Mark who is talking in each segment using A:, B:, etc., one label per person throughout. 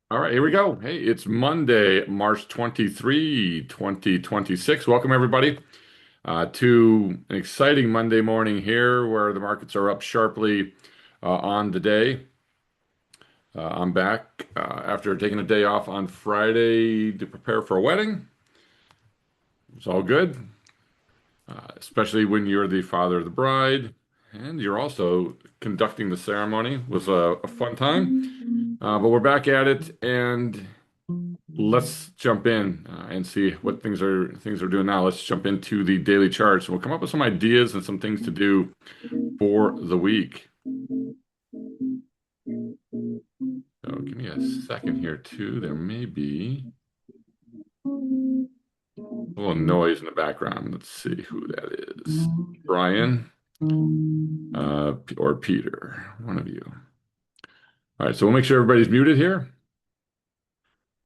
A: All right, here we go. Hey, it's Monday, March 23, 2026. Welcome, everybody, to an exciting Monday morning here where the markets are up sharply on the day. I'm back after taking a day off on Friday to prepare for a wedding. It's all good, especially when you're the father of the bride and you're also conducting the ceremony. It was a fun time, but we're back at it and let's jump in and see what things are doing now. Let's jump into the daily charts. We'll come up with some ideas and some things to do for the week. So give me a second here too. There may be a little noise in the background. Let's see who that is. Brian, or Peter, one of you. All right, so we'll make sure everybody's muted here.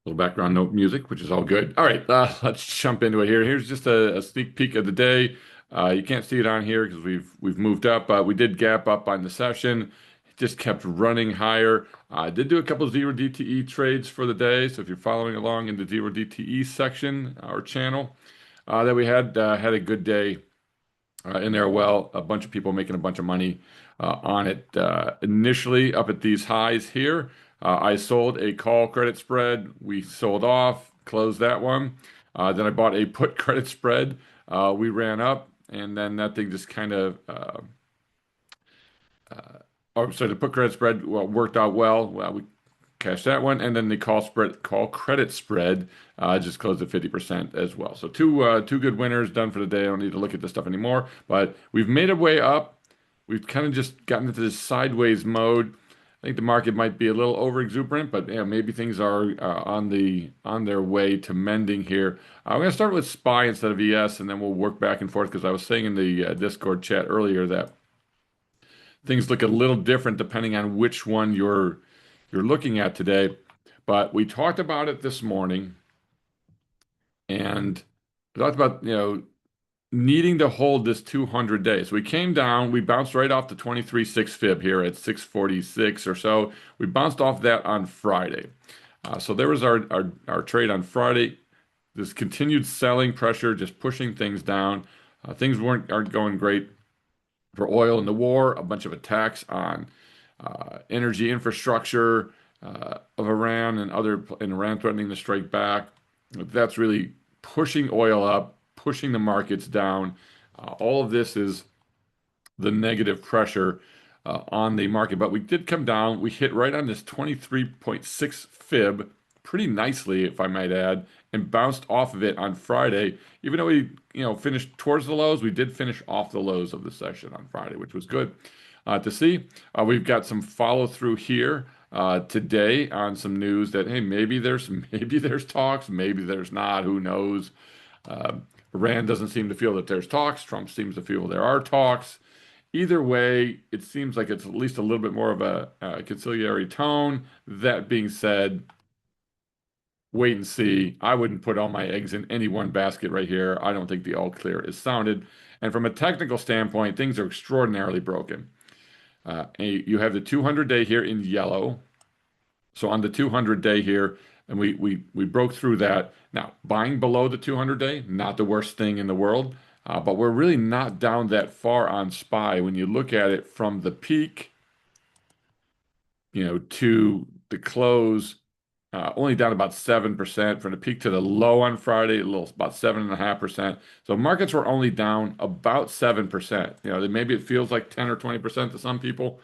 A: Little background note music, which is all good. All right, let's jump into it here. Here's just a sneak peek of the day. You can't see it on here because we've moved up, but we did gap up on the session. It just kept running higher. I did do a couple of zero DTE trades for the day, so if you're following along in the zero DTE section, our channel, that we had a good day in there. Well, a bunch of people making a bunch of money on it. Initially, up at these highs here, I sold a call credit spread. We sold off, closed that one. Then I bought a put credit spread. We ran up, and then that thing just kind of. Oh, so the put credit spread worked out well. Well, we cashed that one, and then the call credit spread, just closed at 50% as well. So two good winners done for the day. I don't need to look at this stuff anymore. But we've made our way up. We've kind of just gotten into this sideways mode. I think the market might be a little over exuberant, but yeah, maybe things are on their way to mending here. I'm going to start with SPY instead of ES, and then we'll work back and forth because I was saying in the Discord chat earlier that things look a little different depending on which one you're looking at today. But we talked about it this morning, and we talked about needing to hold this 200 days. We came down, we bounced right off the 23.6 fib here at 646 or so. We bounced off that on Friday. So there was our trade on Friday. This continued selling pressure, just pushing things down. Things aren't going great for oil in the war, a bunch of attacks on energy infrastructure of Iran and Iran threatening to strike back. That's really pushing oil up, pushing the markets down. All of this is the negative pressure on the market. But we did come down. We hit right on this 23.6 fib pretty nicely, if I might add, and bounced off of it on Friday. Even though we, finished towards the lows, we did finish off the lows of the session on Friday, which was good to see. We've got some follow through here today on some news that hey, maybe there's talks, maybe there's not. Who knows? Uh, Iran doesn't seem to feel that there's talks. Trump seems to feel there are talks. Either way, it seems like it's at least a little bit more of a conciliatory tone. That being said, wait and see. I wouldn't put all my eggs in any one basket right here. I don't think the all clear is sounded. And from a technical standpoint, things are extraordinarily broken. You have the 200 day here in yellow. So on the 200 day here, and we broke through that. Now, buying below the 200 day, not the worst thing in the world, but we're really not down that far on SPY when you look at it from the peak, to the close. Only down about 7% from the peak to the low on Friday, a little about 7.5%. So markets were only down about 7%. Maybe it feels like 10 or 20% to some people,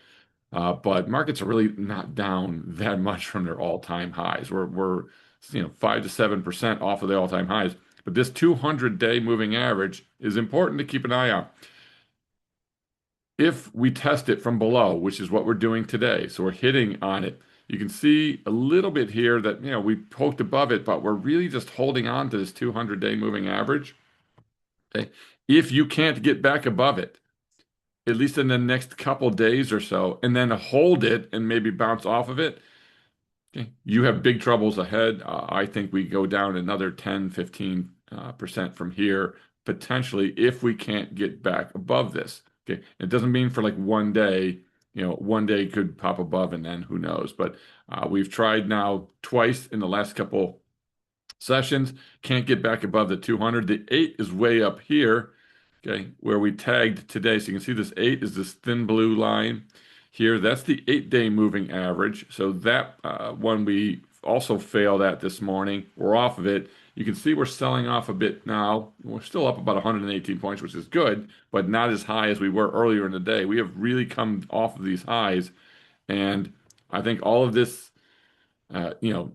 A: but markets are really not down that much from their all-time highs. We're 5 to 7% off of the all-time highs. But this 200-day moving average is important to keep an eye on. If we test it from below, which is what we're doing today, so we're hitting on it, you can see a little bit here that we poked above it, but we're really just holding on to this 200-day moving average. Okay, if you can't get back above it, at least in the next couple days or so, and then hold it and maybe bounce off of it, okay, you have big troubles ahead. I think we go down another 10, 15% from here, potentially, if we can't get back above this. Okay, it doesn't mean for like one day, one day could pop above and then who knows. But we've tried now twice in the last couple sessions, can't get back above the 200. The 8 is way up here, okay, where we tagged today. So you can see this 8 is this thin blue line here. That's the 8-day moving average. So that one we also failed at this morning. We're off of it. You can see we're selling off a bit now. We're still up about 118 points, which is good, but not as high as we were earlier in the day. We have really come off of these highs, and I think all of this uh, you know,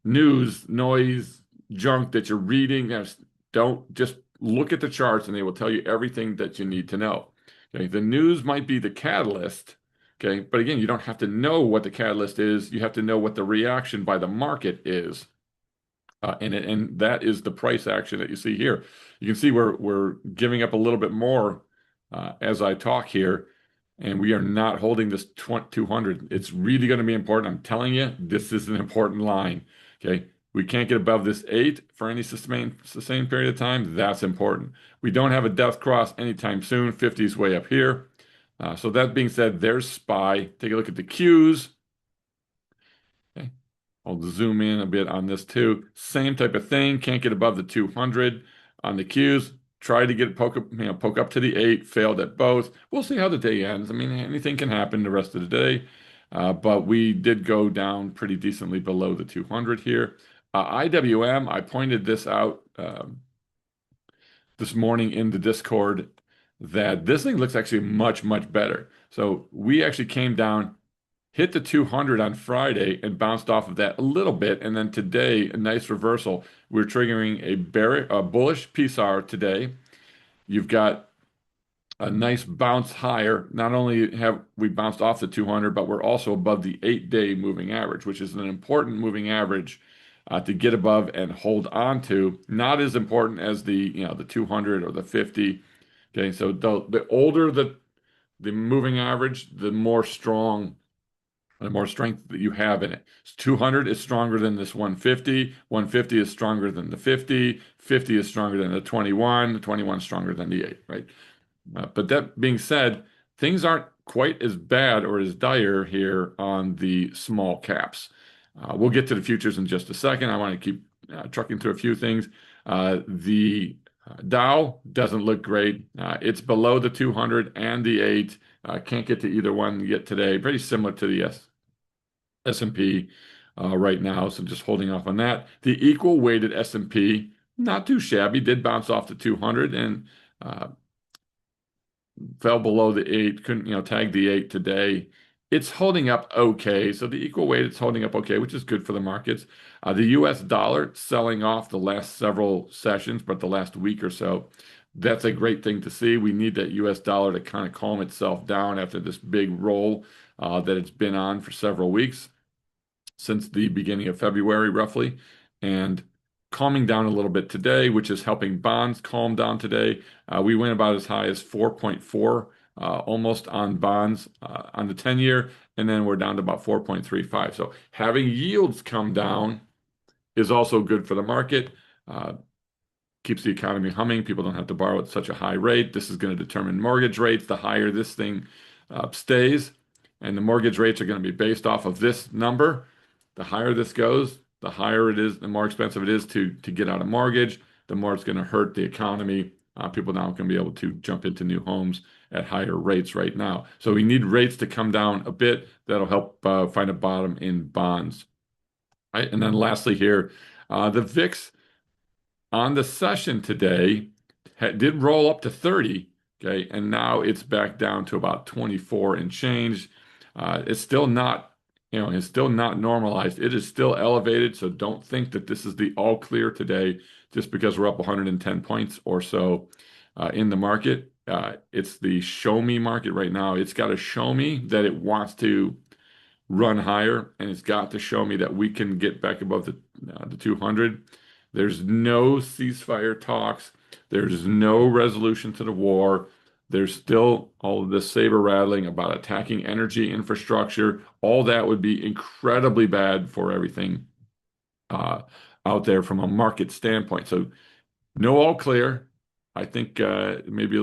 A: news, noise, junk that you're reading. Don't just look at the charts and they will tell you everything that you need to know. Okay, the news might be the catalyst. Okay, but again, you don't have to know what the catalyst is. You have to know what the reaction by the market is. And that is the price action that you see here. You can see we're giving up a little bit more as I talk here, and we are not holding this 200. It's really going to be important. I'm telling you, this is an important line. Okay, we can't get above this 8 for any sustained period of time. That's important. We don't have a death cross anytime soon. 50 is way up here. So that being said, there's SPY. Take a look at the Qs. Okay. I'll zoom in a bit on this too. Same type of thing. Can't get above the 200 on the Qs. Tried to get poke up to the 8. Failed at both. We'll see how the day ends. I mean, anything can happen the rest of the day. But we did go down pretty decently below the 200 here. IWM, I pointed this out this morning in the Discord that this thing looks actually much, much better. So we actually came down, hit the 200 on Friday and bounced off of that a little bit. And then today, a nice reversal. We're triggering a bullish PSAR today. You've got a nice bounce higher. Not only have we bounced off the 200, but we're also above the 8-day moving average, which is an important moving average to get above and hold on to. Not as important as the 200 or the 50. Okay, so the older the moving average, the more strength that you have in it. 200 is stronger than this 150. 150 is stronger than the 50. 50 is stronger than the 21. The 21 is stronger than the 8, right? But that being said, things aren't quite as bad or as dire here on the small caps. We'll get to the futures in just a second. I want to keep trucking through a few things. The Dow doesn't look great. It's below the 200 and the 8. Can't get to either one yet today. Pretty similar to the S&P right now, so just holding off on that. The equal weighted S&P, not too shabby, did bounce off the 200 and fell below the 8, couldn't, tag the 8 today. It's holding up okay. So the equal weight, it's holding up okay, which is good for the markets. The US dollar selling off the last several sessions, but the last week or so. That's a great thing to see. We need that US dollar to kind of calm itself down after this big roll that it's been on for several weeks, since the beginning of February, roughly. And calming down a little bit today, which is helping bonds calm down today. We went about as high as 4.4 almost on bonds on the 10-year, and then we're down to about 4.35. So having yields come down is also good for the market. Keeps the economy humming. People don't have to borrow at such a high rate. This is going to determine mortgage rates. The higher this thing stays, and the mortgage rates are going to be based off of this number. The higher this goes, the higher it is, the more expensive it is to get out a mortgage, the more it's going to hurt the economy. People now can be able to jump into new homes at higher rates right now. So we need rates to come down a bit. That'll help find a bottom in bonds. Right? And then lastly here, the VIX on the session today did roll up to 30, okay, and now it's back down to about 24 and change. It's still not, it's still not normalized. It is still elevated, so don't think that this is the all clear today just because we're up 110 points or so in the market. It's the show me market right now. It's got to show me that it wants to run higher, and it's got to show me that we can get back above the 200. There's no ceasefire talks. There's no resolution to the war. There's still all of this saber rattling about attacking energy infrastructure. All that would be incredibly bad for everything out there from a market standpoint. So no all clear. I think maybe a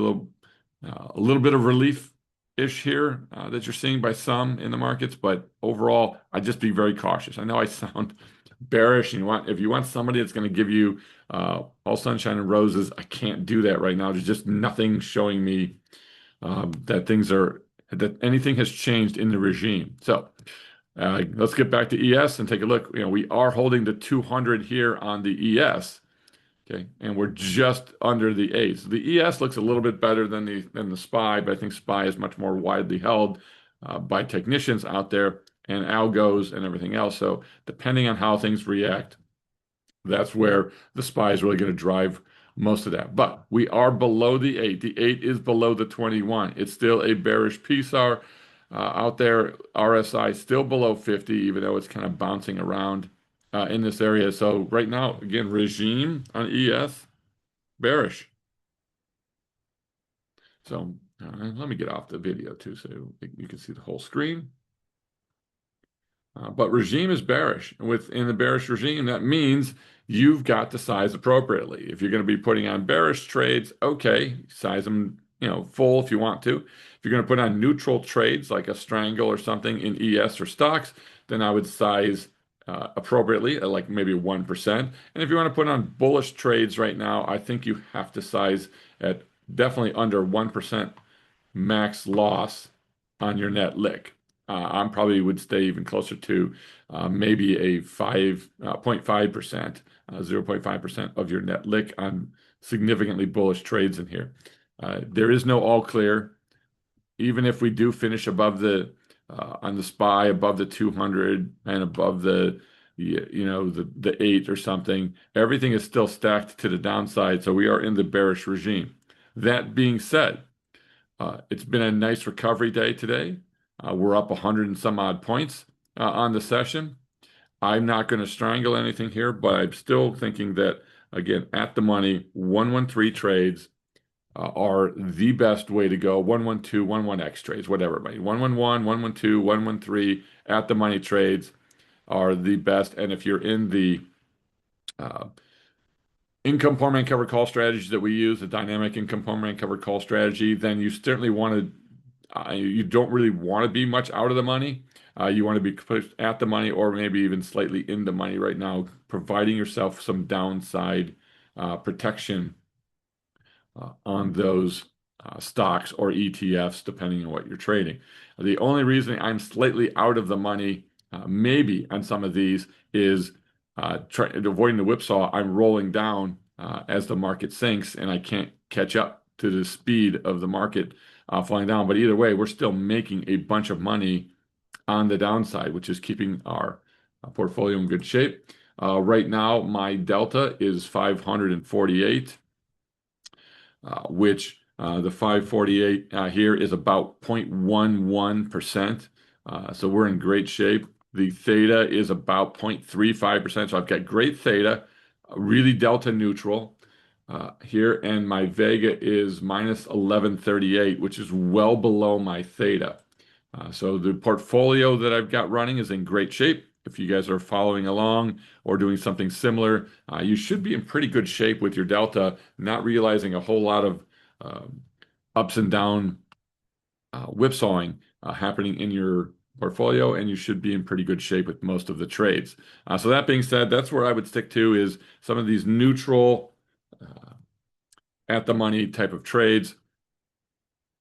A: little bit of relief ish here that you're seeing by some in the markets, but overall, I'd just be very cautious. I know I sound bearish, and if you want somebody that's going to give you all sunshine and roses, I can't do that right now. There's just nothing showing me that anything has changed in the regime. So let's get back to ES and take a look. We are holding the 200 here on the ES. Okay, and we're just under the 8. So the ES looks a little bit better than the SPY, but I think SPY is much more widely held by technicians out there and algos and everything else. So depending on how things react, that's where the SPY is really going to drive most of that. But we are below the 8. The 8 is below the 21. It's still a bearish PSAR out there. RSI still below 50, even though it's kind of bouncing around in this area. So right now, again, regime on ES, bearish. So let me get off the video too, so you can see the whole screen. But regime is bearish. Within the bearish regime, that means you've got to size appropriately. If you're going to be putting on bearish trades, okay, size them, full if you want to. If you're going to put on neutral trades like a strangle or something in ES or stocks, then I would size appropriately at like maybe 1%. And if you want to put on bullish trades right now, I think you have to size at definitely under 1% max loss on your net lick. I probably would stay even closer to maybe a 0.5%, 0.5% of your net lick on significantly bullish trades in here. There is no all clear. Even if we do finish above on the SPY, above the 200 and above the 8 or something, everything is still stacked to the downside. So we are in the bearish regime. That being said, it's been a nice recovery day today. We're up 100 and some odd points on the session. I'm not going to strangle anything here, but I'm still thinking that, again, at the money, 113 trades are the best way to go. 112, 11X trades, whatever it might be. 111, 112, 113 at the money trades are the best. And if you're in the income poor man covered call strategy that we use, the dynamic income poor man covered call strategy, then you certainly want to, you don't really want to be much out of the money. You want to be pushed at the money or maybe even slightly in the money right now, providing yourself some downside protection on those stocks or ETFs, depending on what you're trading. The only reason I'm slightly out of the money, maybe on some of these, is avoiding the whipsaw. I'm rolling down as the market sinks, and I can't catch up to the speed of the market falling down. But either way, we're still making a bunch of money on the downside, which is keeping our portfolio in good shape. Right now, my delta is 548, which the 548 here is about 0.11%. So we're in great shape. The theta is about 0.35%. So I've got great theta, really delta neutral here. And my vega is minus 1138, which is well below my theta. So the portfolio that I've got running is in great shape. If you guys are following along or doing something similar, you should be in pretty good shape with your delta, not realizing a whole lot of ups and down whipsawing happening in your portfolio, and you should be in pretty good shape with most of the trades. So that being said, that's where I would stick to is some of these neutral at the money type of trades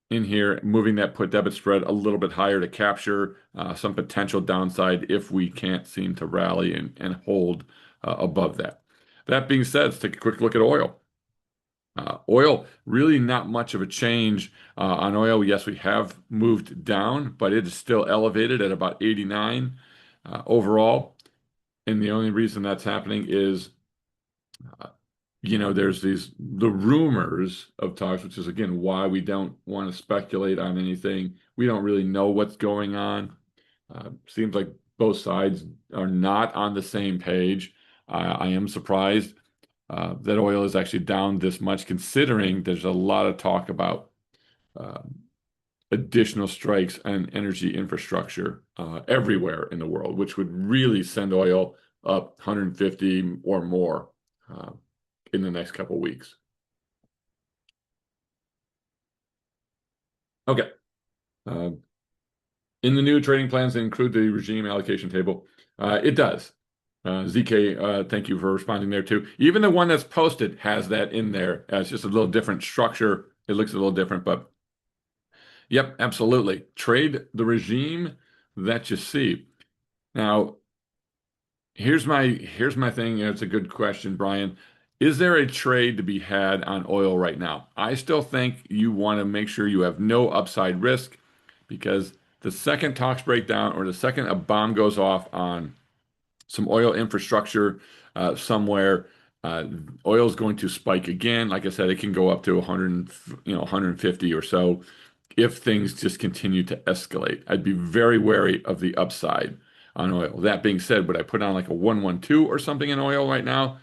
A: in here, moving that put debit spread a little bit higher to capture some potential downside if we can't seem to rally and hold above that. That being said, let's take a quick look at oil. Oil, really not much of a change on oil. Yes, we have moved down, but it is still elevated at about 89 overall. And the only reason that's happening is there's the rumors of talks, which is, again, why we don't want to speculate on anything. We don't really know what's going on. Seems like both sides are not on the same page. I am surprised that oil is actually down this much, considering there's a lot of talk about additional strikes on energy infrastructure everywhere in the world, which would really send oil up 150 or more in the next couple weeks. Okay, Uh, in the new trading plans that include the regime allocation table, it does. ZK, thank you for responding there too. Even the one that's posted has that in there. It's just a little different structure. It looks a little different, but yep, absolutely. Trade the regime that you see. Now, here's my thing. It's a good question, Brian. Is there a trade to be had on oil right now? I still think you want to make sure you have no upside risk because the second talks break down or the second a bomb goes off on some oil infrastructure somewhere, uh, oil is going to spike again. Like I said, it can go up to 100, 150 or so if things just continue to escalate. I'd be very wary of the upside on oil. That being said, would I put on like a 112 or something in oil right now?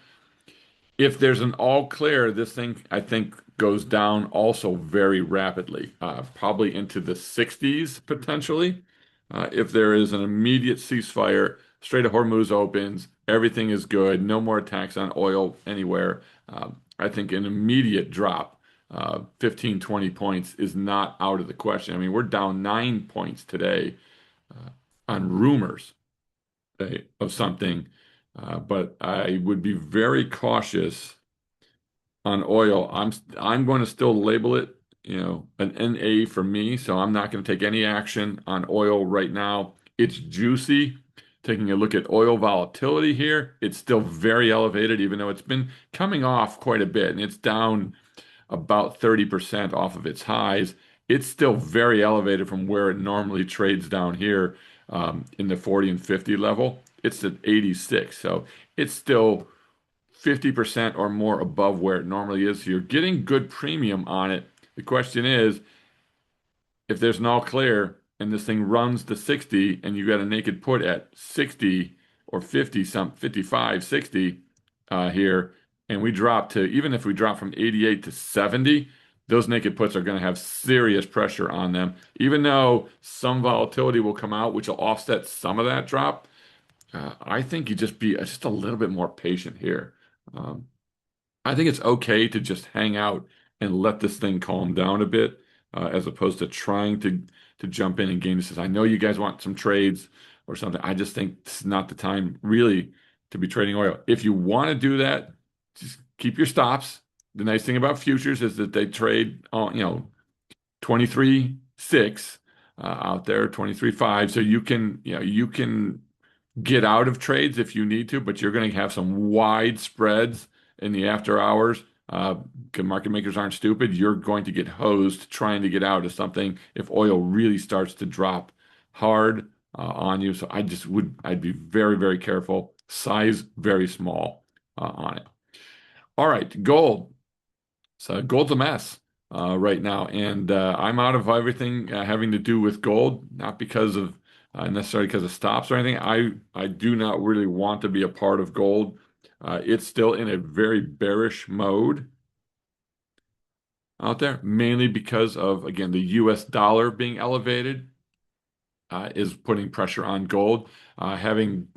A: If there's an all clear, this thing I think goes down also very rapidly, probably into the 60s potentially. If there is an immediate ceasefire, Strait of Hormuz opens, everything is good, no more attacks on oil anywhere. I think an immediate drop, 15, 20 points is not out of the question. I mean, we're down 9 points today on rumors of something, but I would be very cautious on oil. I'm going to still label it, an NA for me, so I'm not going to take any action on oil right now. It's juicy. Taking a look at oil volatility here, it's still very elevated, even though it's been coming off quite a bit, and it's down about 30% off of its highs. It's still very elevated from where it normally trades down here in the 40 and 50 level. It's at 86, so it's still 50% or more above where it normally is. So you're getting good premium on it. The question is, if there's an all clear and this thing runs to 60 and you got a naked put at 60 or 50, 55, 60 here, and we drop to, even if we drop from 88 to 70, those naked puts are going to have serious pressure on them. Even though some volatility will come out, which will offset some of that drop, I think you just be just a little bit more patient here. Um, I think it's okay to just hang out and let this thing calm down a bit, as opposed to trying to jump in and gain this. I know you guys want some trades or something. I just think this is not the time really to be trading oil. If you want to do that, just keep your stops. The nice thing about futures is that they trade, 23.6 out there, 23.5. So you can get out of trades if you need to, but you're going to have some wide spreads in the after hours. Market makers aren't stupid. You're going to get hosed trying to get out of something if oil really starts to drop hard on you. So I'd be very, very careful. Size very small on it. All right, gold. So gold's a mess right now, and I'm out of everything having to do with gold, not because of necessarily because of stops or anything. I do not really want to be a part of gold. It's still in a very bearish mode out there, mainly because of, again, the U.S. dollar being elevated is putting pressure on gold. Having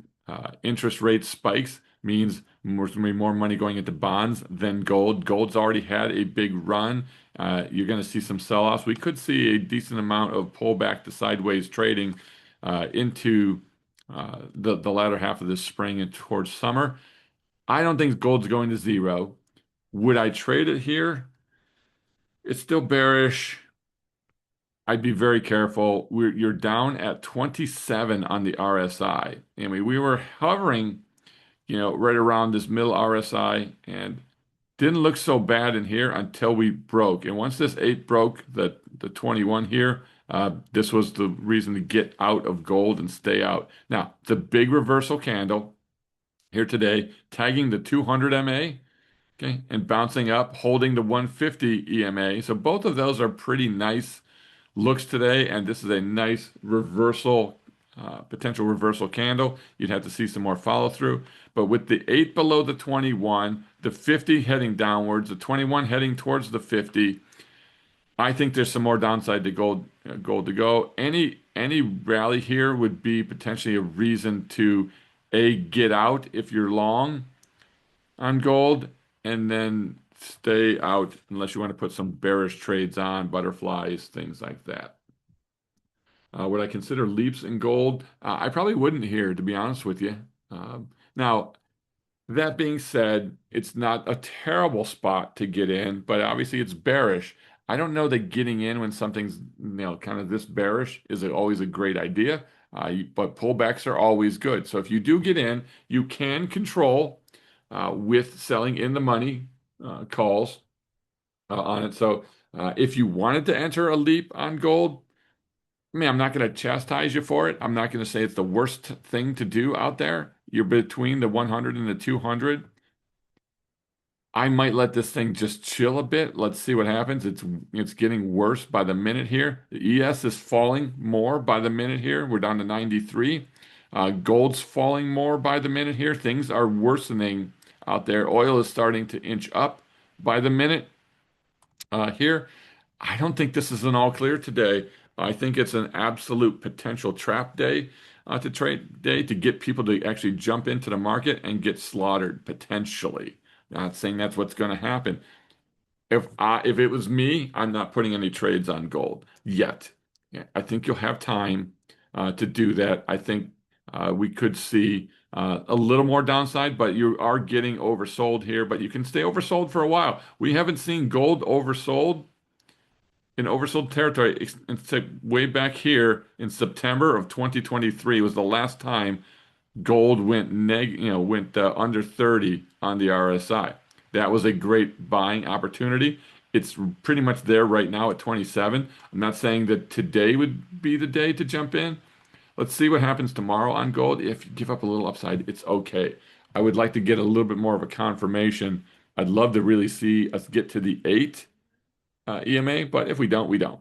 A: interest rate spikes means more money going into bonds than gold. Gold's already had a big run. You're going to see some sell-offs. We could see a decent amount of pullback to sideways trading into the latter half of this spring and towards summer. I don't think gold's going to zero. Would I trade it here? It's still bearish. I'd be very careful. You're down at 27 on the RSI. I mean, we were hovering, right around this middle RSI and didn't look so bad in here until we broke. And once this 8 broke, the 21 here, this was the reason to get out of gold and stay out. Now, the big reversal candle here today, tagging the 200 MA, okay, and bouncing up, holding the 150 EMA. So both of those are pretty nice looks today, and this is a nice reversal, potential reversal candle. You'd have to see some more follow through. But with the 8 below the 21, the 50 heading downwards, the 21 heading towards the 50, I think there's some more downside to gold to go. Any rally here would be potentially a reason to get out if you're long on gold, and then stay out unless you want to put some bearish trades on, butterflies, things like that. Would I consider leaps in gold? I probably wouldn't here, to be honest with you. Now, that being said, it's not a terrible spot to get in, but obviously it's bearish. I don't know that getting in when something's, kind of this bearish is always a great idea. But pullbacks are always good. So if you do get in, you can control with selling in the money calls on it. So if you wanted to enter a leap on gold, I mean, I'm not going to chastise you for it. I'm not going to say it's the worst thing to do out there. You're between the 100 and the 200. I might let this thing just chill a bit. Let's see what happens. It's getting worse by the minute here. The ES is falling more by the minute here. We're down to 93. Gold's falling more by the minute here. Things are worsening out there. Oil is starting to inch up by the minute here. I don't think this is an all clear today. I think it's an absolute potential trap day to trade day to get people to actually jump into the market and get slaughtered potentially. Not saying that's what's going to happen. If it was me, I'm not putting any trades on gold yet. Yeah, I think you'll have time to do that. I think we could see a little more downside, but you are getting oversold here. But you can stay oversold for a while. We haven't seen gold oversold in oversold territory except way back here in September of 2023 was the last time gold went under 30 on the RSI. That was a great buying opportunity. It's pretty much there right now at 27. I'm not saying that today would be the day to jump in. Let's see what happens tomorrow on gold. If you give up a little upside, it's okay. I would like to get a little bit more of a confirmation. I'd love to really see us get to the 8 EMA, but if we don't, we don't.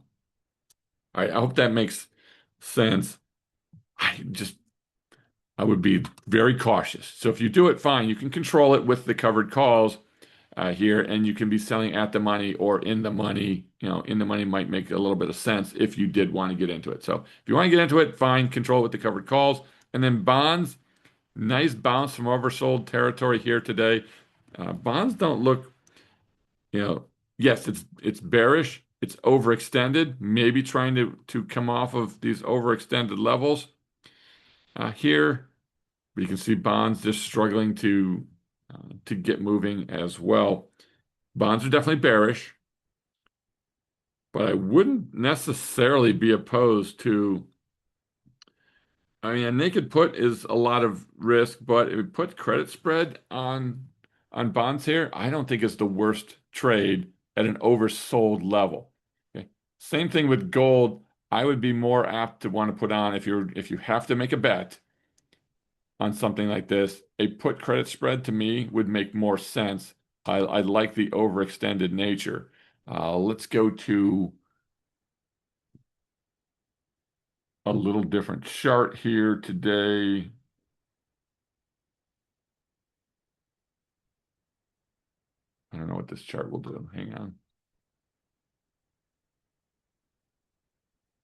A: All right, I hope that makes sense. I just I would be very cautious. So if you do it, fine. You can control it with the covered calls here, and you can be selling at the money or in the money. In the money might make a little bit of sense if you did want to get into it. So if you want to get into it, fine. Control it with the covered calls. And then bonds, nice bounce from oversold territory here today. Bonds don't look, you know, yes, it's bearish. It's overextended, maybe trying to come off of these overextended levels here. But you can see bonds just struggling to get moving as well. Bonds are definitely bearish, but I wouldn't necessarily be opposed to. I mean, a naked put is a lot of risk, but if we put credit spread on bonds here, I don't think it's the worst trade at an oversold level. Okay. Same thing with gold. I would be more apt to want to put on if you have to make a bet on something like this, a put credit spread to me would make more sense. I like the overextended nature. Let's go to a little different chart here today. I don't know what this chart will do. Hang on.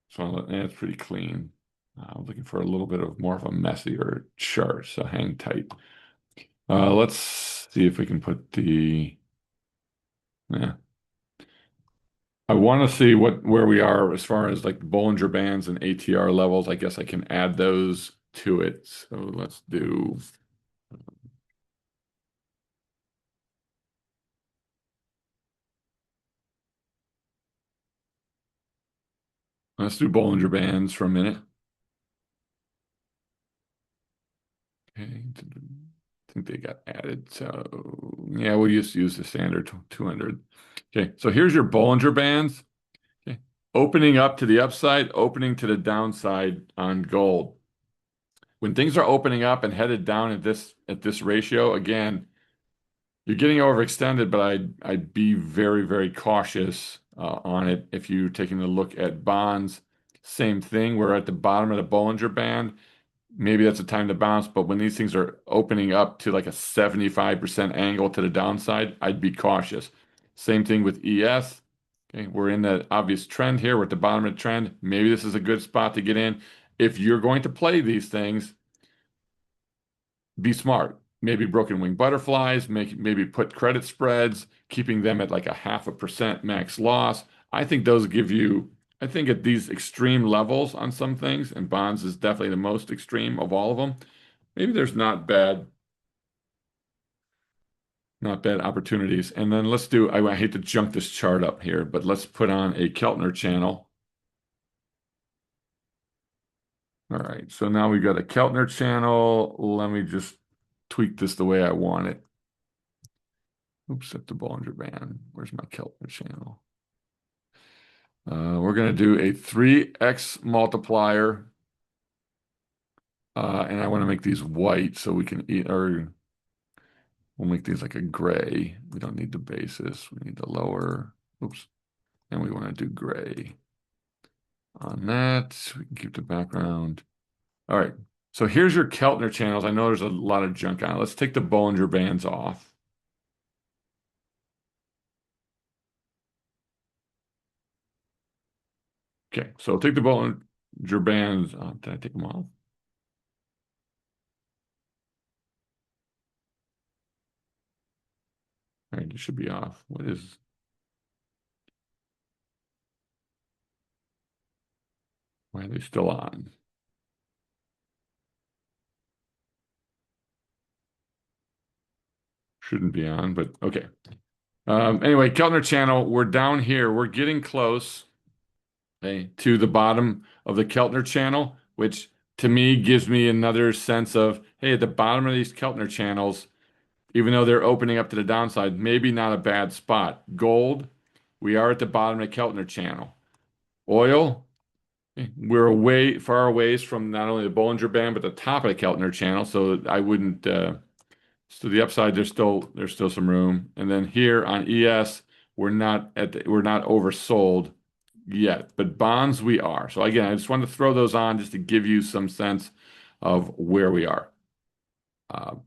A: So it's pretty clean. I'm looking for a little bit of more of a messier chart, so hang tight. Let's see if we can put the. Yeah. I want to see where we are as far as like Bollinger Bands and ATR levels. I guess I can add those to it. So let's do Bollinger Bands for a minute. Okay. I think they got added. So yeah, we'll just use the standard 200. Okay, so here's your Bollinger Bands. Okay. Opening up to the upside, opening to the downside on gold. When things are opening up and headed down at this ratio, again, you're getting overextended, but I'd be very, very cautious on it. If you're taking a look at bonds, same thing. We're at the bottom of the Bollinger Band. Maybe that's a time to bounce, but when these things are opening up to like a 75% angle to the downside, I'd be cautious. Same thing with ES. Okay, we're in the obvious trend here. We're at the bottom of the trend. Maybe this is a good spot to get in. If you're going to play these things, be smart. Maybe broken wing butterflies, maybe put credit spreads, keeping them at like a 0.5% max loss. I think those give you I think at these extreme levels on some things, and bonds is definitely the most extreme of all of them, maybe there's not bad opportunities. And then let's do, I hate to junk this chart up here, but let's put on a Keltner channel. All right, so now we've got a Keltner channel. Let me just tweak this the way I want it. Oops, at the Bollinger Band. Where's my Keltner channel? We're going to do a 3x multiplier. And I want to make these white so we can eat, or we'll make these like a gray. We don't need the basis. We need the lower. Oops. And we want to do gray on that. We can keep the background. All right. So here's your Keltner channels. I know there's a lot of junk on it. Let's take the Bollinger Bands off. Okay, so take the Bollinger Bands. Did I take them off? All right, it should be off. Why are they still on? Shouldn't be on, but okay. Anyway, Keltner channel, we're down here. We're getting close, okay, to the bottom of the Keltner channel, which to me gives me another sense of, hey, at the bottom of these Keltner channels, even though they're opening up to the downside, maybe not a bad spot. Gold, we are at the bottom of the Keltner channel. Oil, we're far away from not only the Bollinger Band, but the top of the Keltner channel. So I wouldn't, so the upside, there's still some room. And then here on ES, we're not oversold yet, but bonds we are. So again, I just wanted to throw those on just to give you some sense of where we are. Uh,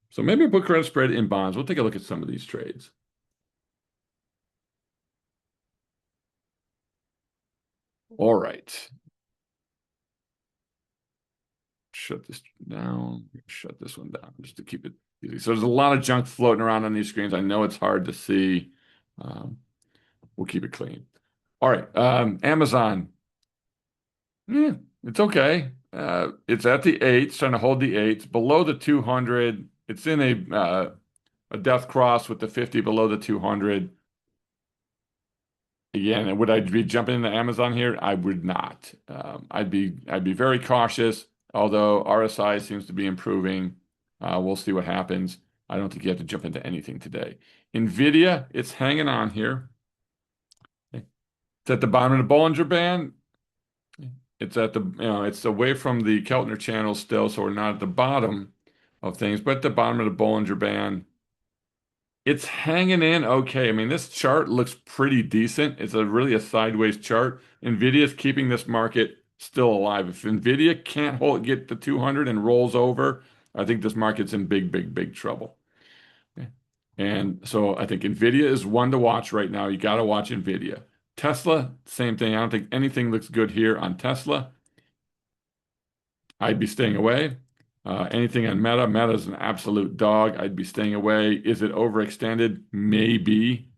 A: so maybe a book credit spread in bonds. We'll take a look at some of these trades. All right. Shut this down. Shut this one down just to keep it easy. So there's a lot of junk floating around on these screens. I know it's hard to see. Um, we'll keep it clean. All right. Amazon. Yeah, it's okay. It's at the eights, trying to hold the eights below the 200. It's in a death cross with the 50 below the 200. Again, would I be jumping into Amazon here? I would not. I'd be very cautious. Although RSI seems to be improving, we'll see what happens. I don't think you have to jump into anything today. Nvidia, it's hanging on here. It's at the bottom of the Bollinger Band. It's it's away from the Keltner channel still, so we're not at the bottom of things, but at the bottom of the Bollinger Band. It's hanging in okay. I mean, this chart looks pretty decent. It's really a sideways chart. Nvidia's keeping this market still alive. If Nvidia can't get to 200 and rolls over, I think this market's in big, big, big trouble. Okay. And so I think Nvidia is one to watch right now. You got to watch Nvidia. Tesla, same thing. I don't think anything looks good here on Tesla. I'd be staying away. Anything on Meta, Meta's an absolute dog. I'd be staying away. Is it overextended? Maybe.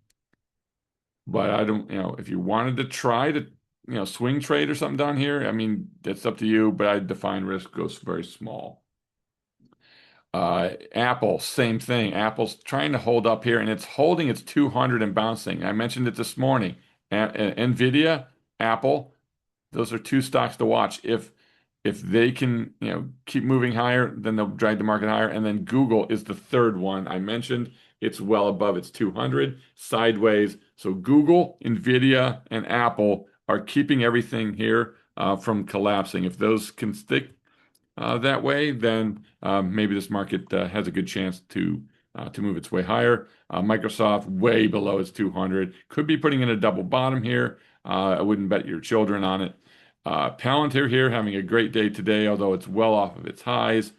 A: But I don't, if you wanted to try to, swing trade or something down here, I mean, that's up to you, but I define risk goes very small. Apple, same thing. Apple's trying to hold up here and it's holding its 200 and bouncing. I mentioned it this morning. Nvidia, Apple, those are two stocks to watch. If they can, keep moving higher, then they'll drag the market higher. And then Google is the third one I mentioned. It's well above its 200, sideways. So Google, Nvidia, and Apple are keeping everything here from collapsing. If those can stick that way, then maybe this market has a good chance to move its way higher. Microsoft way below its 200. Could be putting in a double bottom here. I wouldn't bet your children on it. Palantir here having a great day today, although it's well off of its highs.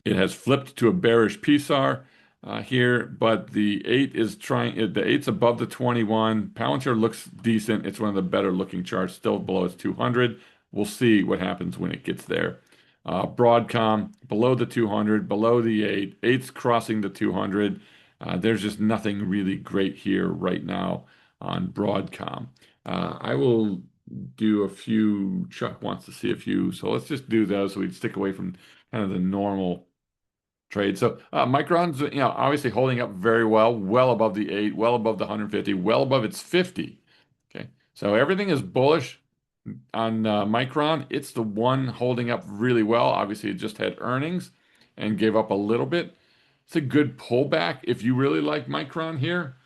A: It has flipped to a bearish PSAR here, but the 8's above the 21. Palantir looks decent. It's one of the better looking charts, still below its 200. We'll see what happens when it gets there. Broadcom below the 200, below the 8. 8's crossing the 200. There's just nothing really great here right now on Broadcom. I will do a few. Chuck wants to see a few, so let's just do those so we stick away from kind of the normal trade. So Micron's, obviously holding up very well, well above the 8, well above the 150, well above its 50. Okay, so everything is bullish on Micron. It's the one holding up really well. Obviously, it just had earnings and gave up a little bit. It's a good pullback. If you really like Micron here,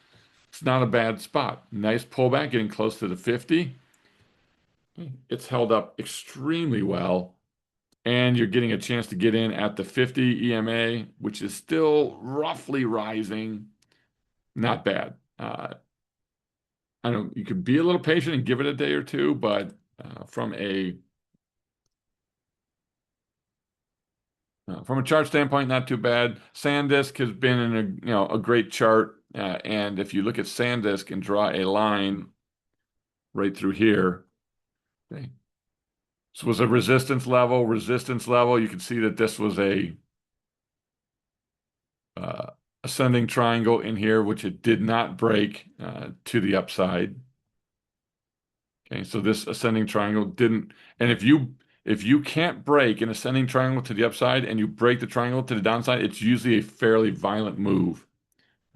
A: it's not a bad spot. Nice pullback, getting close to the 50. It's held up extremely well, and you're getting a chance to get in at the 50 EMA, which is still roughly rising. Not bad. I don't. You could be a little patient and give it a day or two, but from a chart standpoint, not too bad. SanDisk has been in a great chart, and if you look at SanDisk and draw a line right through here, okay, this was a resistance level, resistance level. You can see that this was a uh, ascending triangle in here, which it did not break to the upside. Okay, so this ascending triangle didn't, and if you can't break an ascending triangle to the upside and you break the triangle to the downside, it's usually a fairly violent move.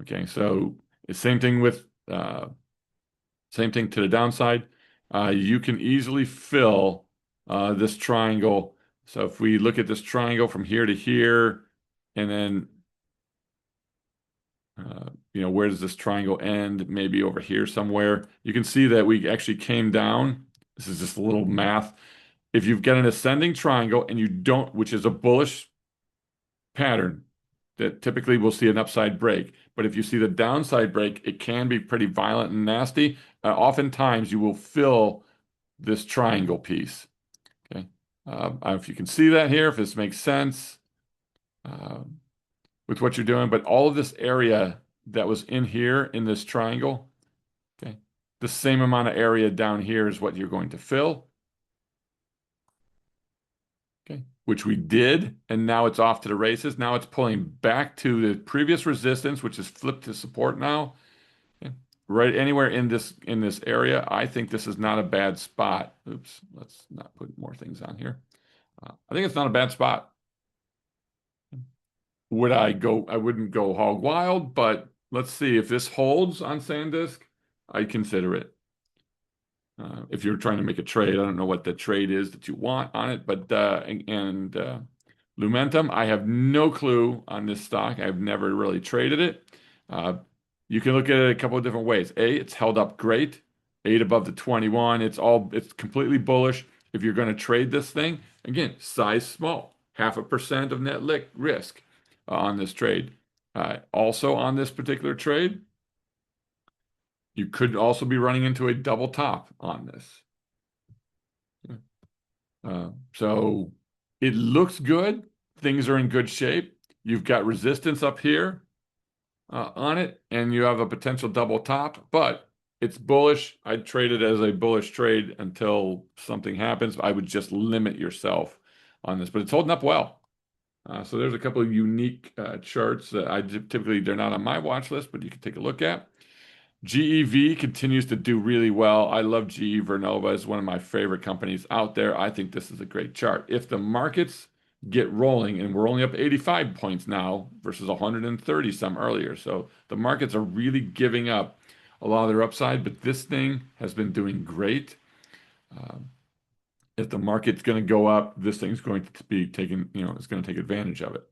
A: Okay, so it's same thing to the downside. You can easily fill this triangle. So if we look at this triangle from here to here, and then where does this triangle end? Maybe over here somewhere. You can see that we actually came down. This is just a little math. If you've got an ascending triangle and you don't, which is a bullish pattern that typically we'll see an upside break. But if you see the downside break, it can be pretty violent and nasty. Oftentimes you will fill this triangle piece. Okay. I don't know if you can see that here, if this makes sense uh, with what you're doing, but all of this area that was in here in this triangle, okay, the same amount of area down here is what you're going to fill. Okay, which we did, and now it's off to the races. Now it's pulling back to the previous resistance, which is flipped to support now. Okay. Right anywhere in this area, I think this is not a bad spot. Oops, let's not put more things on here. I think it's not a bad spot. Would I go? I wouldn't go hog wild, but let's see if this holds on SanDisk. I'd consider it. If you're trying to make a trade, I don't know what the trade is that you want on it, but Lumentum, I have no clue on this stock. I've never really traded it. Uh, you can look at it a couple of different ways. It's held up great, 8 above the 21. It's completely bullish. If you're going to trade this thing, again, size small, 0.5% of net risk on this trade. Also on this particular trade, you could also be running into a double top on this. So it looks good. Things are in good shape. You've got resistance up here on it, and you have a potential double top, but it's bullish. I'd trade it as a bullish trade until something happens. I would just limit yourself on this, but it's holding up well. So there's a couple of unique charts that they're not on my watch list, but you can take a look at. GEV continues to do really well. I love GE Vernova. It's one of my favorite companies out there. I think this is a great chart. If the markets get rolling, and we're only up 85 points now versus 130 some earlier, so the markets are really giving up a lot of their upside, but this thing has been doing great. If the market's going to go up, this thing's going to be taking, it's going to take advantage of it.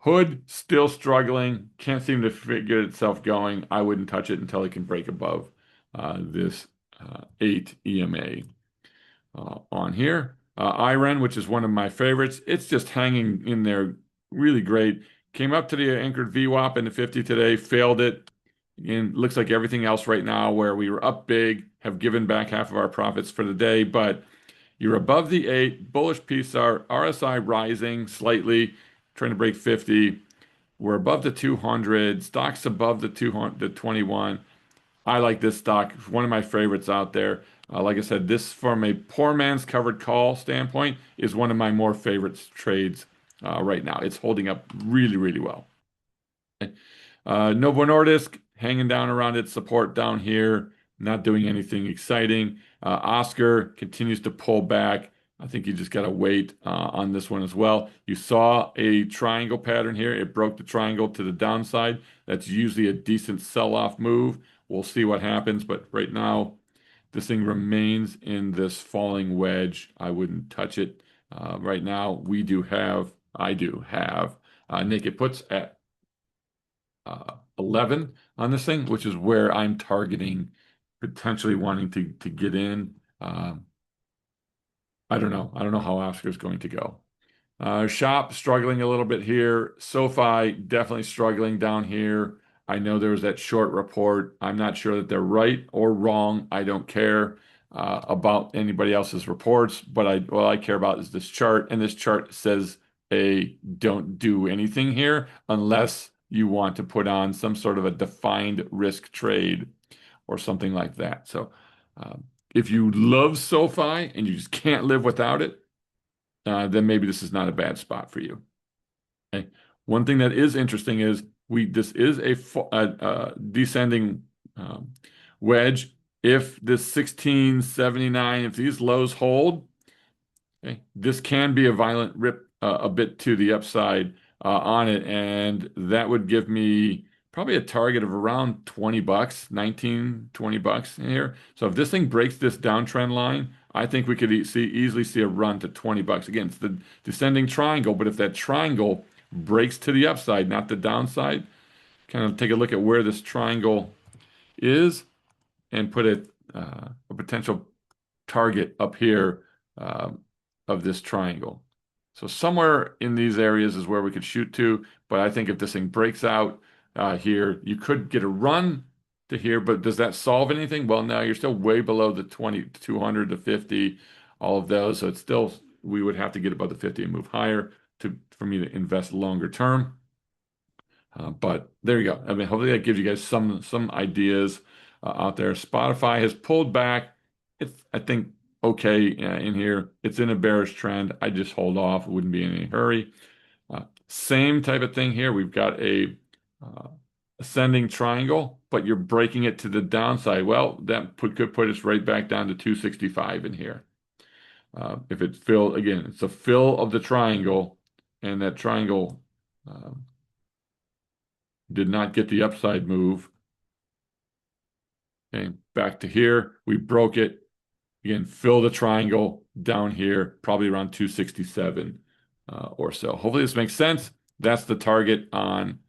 A: Hood still struggling, can't seem to get itself going. I wouldn't touch it until it can break above this 8 EMA on here. IREN, which is one of my favorites, it's just hanging in there really great. Came up to the anchored VWAP in the 50 today, failed it. And looks like everything else right now where we were up big, have given back half of our profits for the day, but you're above the 8, bullish piece are RSI rising slightly, trying to break 50. We're above the 200. Stock's above the 200, the 21. I like this stock. It's one of my favorites out there. Like I said, this from a poor man's covered call standpoint is one of my more favorite trades right now. It's holding up really, really well. Okay. Novo Nordisk hanging down around its support down here. not doing anything exciting. Oscar continues to pull back. I think you just got to wait on this one as well. You saw a triangle pattern here. It broke the triangle to the downside. That's usually a decent sell-off move. We'll see what happens, but right now, this thing remains in this falling wedge. I wouldn't touch it. Right now, I do have naked puts at 11 on this thing, which is where I'm targeting, potentially wanting to get in. I don't know. I don't know how Oscar's going to go. Shop struggling a little bit here. SoFi definitely struggling down here. I know there was that short report. I'm not sure that they're right or wrong. I don't care about anybody else's reports, but all I care about is this chart, and this chart says don't do anything here unless you want to put on some sort of a defined risk trade or something like that. So if you love SoFi and you just can't live without it, then maybe this is not a bad spot for you. Okay. One thing that is interesting is this is a descending wedge. If this 1679, if these lows hold, okay, this can be a violent rip a bit to the upside on it, and that would give me probably a target of around 20 bucks, 19, 20 bucks in here. So if this thing breaks this downtrend line, I think we could easily see a run to 20 bucks. Again, it's the descending triangle, but if that triangle breaks to the upside, not the downside, kind of take a look at where this triangle is and put a potential target up here of this triangle. So somewhere in these areas is where we could shoot to, but I think if this thing breaks out here, you could get a run to here, but does that solve anything? Well, no, you're still way below the 20, 200 to 50, all of those. So it's still, we would have to get above the 50 and move higher for me to invest longer term. But there you go. I mean, hopefully that gives you guys some ideas out there. Spotify has pulled back. It's, I think, okay in here. It's in a bearish trend. I just hold off. Wouldn't be in any hurry. Same type of thing here. We've got a ascending triangle, but you're breaking it to the downside. Well, that could put us right back down to 265 in here. If it's fill, again, it's a fill of the triangle, and that triangle did not get the upside move. Okay, back to here. We broke it. Again, fill the triangle down here, probably around 267 or so. Hopefully this makes sense. That's the target on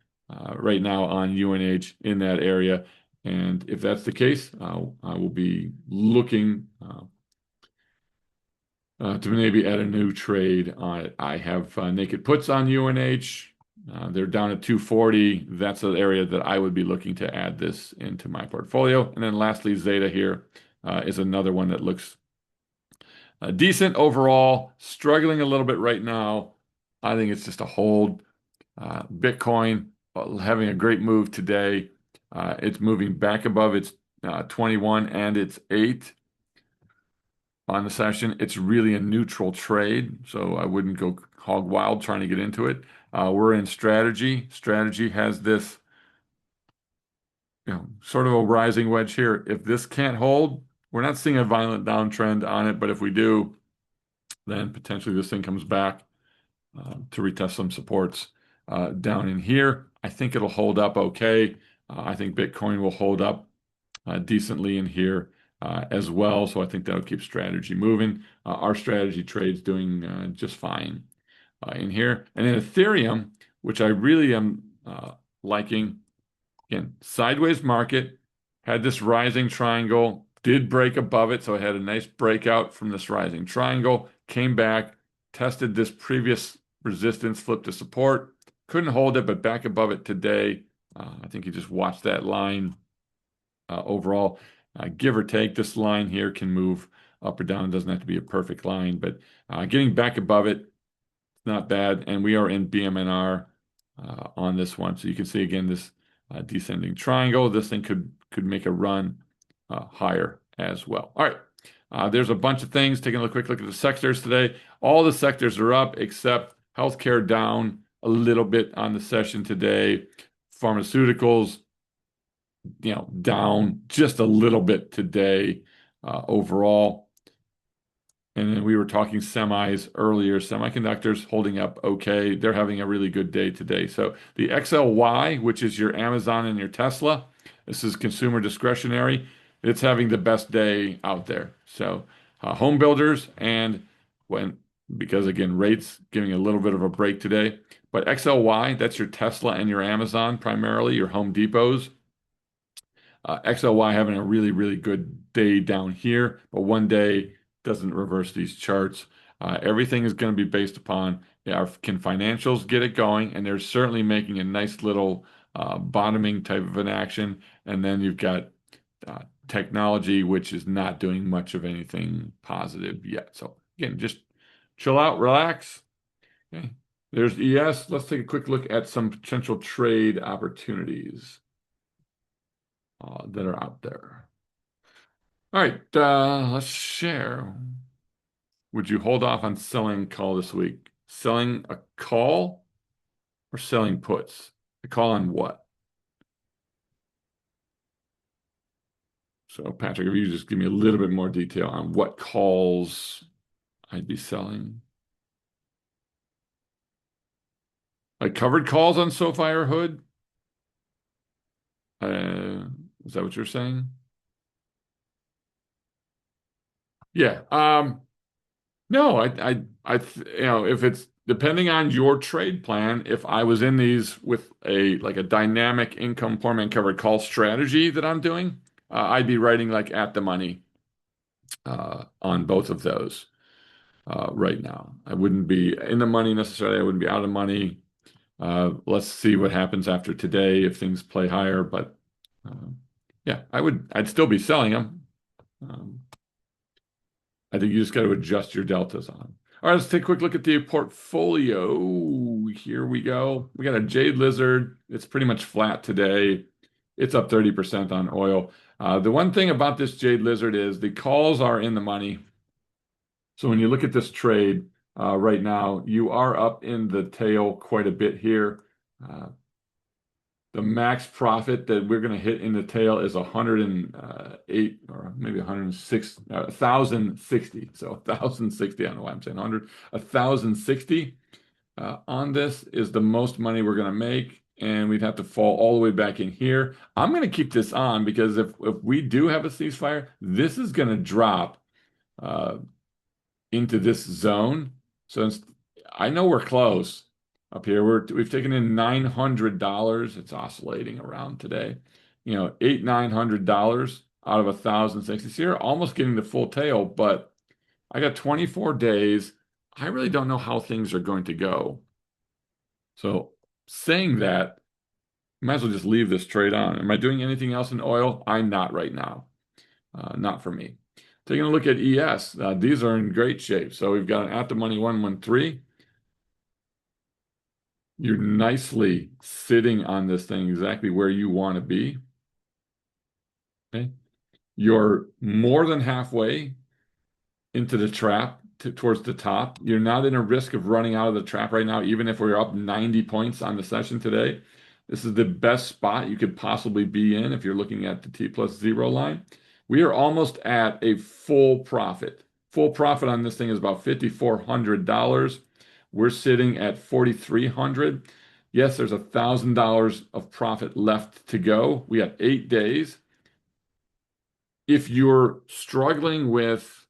A: right now on UNH in that area. And if that's the case, I will be looking to maybe add a new trade on it. I have naked puts on UNH. They're down at 240. That's an area that I would be looking to add this into my portfolio. And then lastly, Zeta here is another one that looks decent overall, struggling a little bit right now. I think it's just a hold. Bitcoin having a great move today. It's moving back above its 21 and its 8 on the session. It's really a neutral trade, so I wouldn't go hog wild trying to get into it. We're in strategy. Strategy has this, sort of a rising wedge here. If this can't hold, we're not seeing a violent downtrend on it, but if we do, then potentially this thing comes back to retest some supports down in here. I think it'll hold up okay. I think Bitcoin will hold up decently in here as well. So I think that'll keep strategy moving. Our strategy trade's doing just fine in here. And then Ethereum, which I really am liking. Again, sideways market, had this rising triangle, did break above it. So it had a nice breakout from this rising triangle, came back, tested this previous resistance, flipped to support, couldn't hold it, but back above it today. I think you just watch that line overall. Give or take, this line here can move up or down. It doesn't have to be a perfect line, but getting back above it, not bad. And we are in BMNR on this one. So you can see again this descending triangle. This thing could make a run higher as well. All right. There's a bunch of things. Taking a quick look at the sectors today. All the sectors are up except healthcare down a little bit on the session today. Pharmaceuticals down just a little bit today overall. And then we were talking semis earlier. Semiconductors holding up okay. They're having a really good day today. So the XLY, which is your Amazon and your Tesla, this is consumer discretionary. It's having the best day out there. So home builders and when because again rates giving a little bit of a break today. But XLY, that's your Tesla and your Amazon primarily, your Home Depots. XLY having a really, really good day down here, but one day doesn't reverse these charts. Everything is going to be based upon can financials get it going, and they're certainly making a nice little bottoming type of an action. And then you've got technology, which is not doing much of anything positive yet. So again, just chill out, relax. Okay. There's ES. Let's take a quick look at some potential trade opportunities that are out there. All right, let's share. Would you hold off on selling call this week? Selling a call or selling puts? A call on what? So, Patrick, if you just give me a little bit more detail on what calls I'd be selling. Like covered calls on SoFi or Hood? Uh, is that what you're saying? Yeah. No, if it's depending on your trade plan, if I was in these with a dynamic income format covered call strategy that I'm doing, I'd be writing like at the money on both of those right now. I wouldn't be in the money necessarily. I wouldn't be out of the money. Let's see what happens after today if things play higher. But yeah, I'd still be selling them. Um, I think you just got to adjust your deltas on them. All right, let's take a quick look at the portfolio. Here we go. We got a Jade Lizard. It's pretty much flat today. It's up 30% on oil. The one thing about this Jade Lizard is the calls are in the money. So when you look at this trade right now, you are up in the tail quite a bit here. The max profit that we're going to hit in the tail is 108 or maybe 106, 1,060. So 1,060, I don't know why I'm saying 100. 1,060 on this is the most money we're going to make. And we'd have to fall all the way back in here. I'm going to keep this on because if we do have a ceasefire, this is going to drop into this zone. So I know we're close up here. We've taken in $900. It's oscillating around today. $900 out of 1,060. So you're almost getting the full tail, but I got 24 days. I really don't know how things are going to go. So saying that, might as well just leave this trade on. Am I doing anything else in oil? I'm not right now. Not for me. Taking a look at ES, these are in great shape. So we've got an at the money 113. You're nicely sitting on this thing exactly where you want to be. Okay. You're more than halfway into the trap towards the top. You're not in a risk of running out of the trap right now, even if we're up 90 points on the session today. This is the best spot you could possibly be in if you're looking at the T+0 line. We are almost at a full profit. Full profit on this thing is about $5,400. We're sitting at $4,300. Yes, there's $1,000 of profit left to go. We have 8 days. If you're struggling with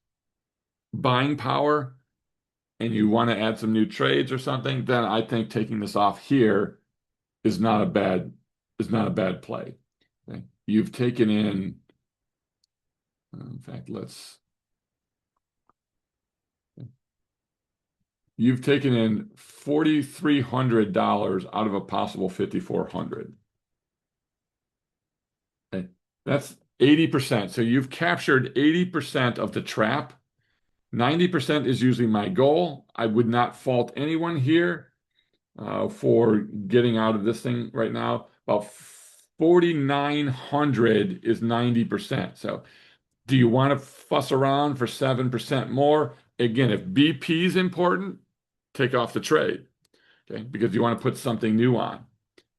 A: buying power and you want to add some new trades or something, then I think taking this off here is not a bad play. Okay? You've taken in fact, you've taken in $4,300 out of a possible $5,400. Okay? That's 80%. So you've captured 80% of the trap. 90% is usually my goal. I would not fault anyone here for getting out of this thing right now. About 4,900 is 90%. So do you want to fuss around for 7% more? Again, if BP is important, take off the trade, okay? Because you want to put something new on.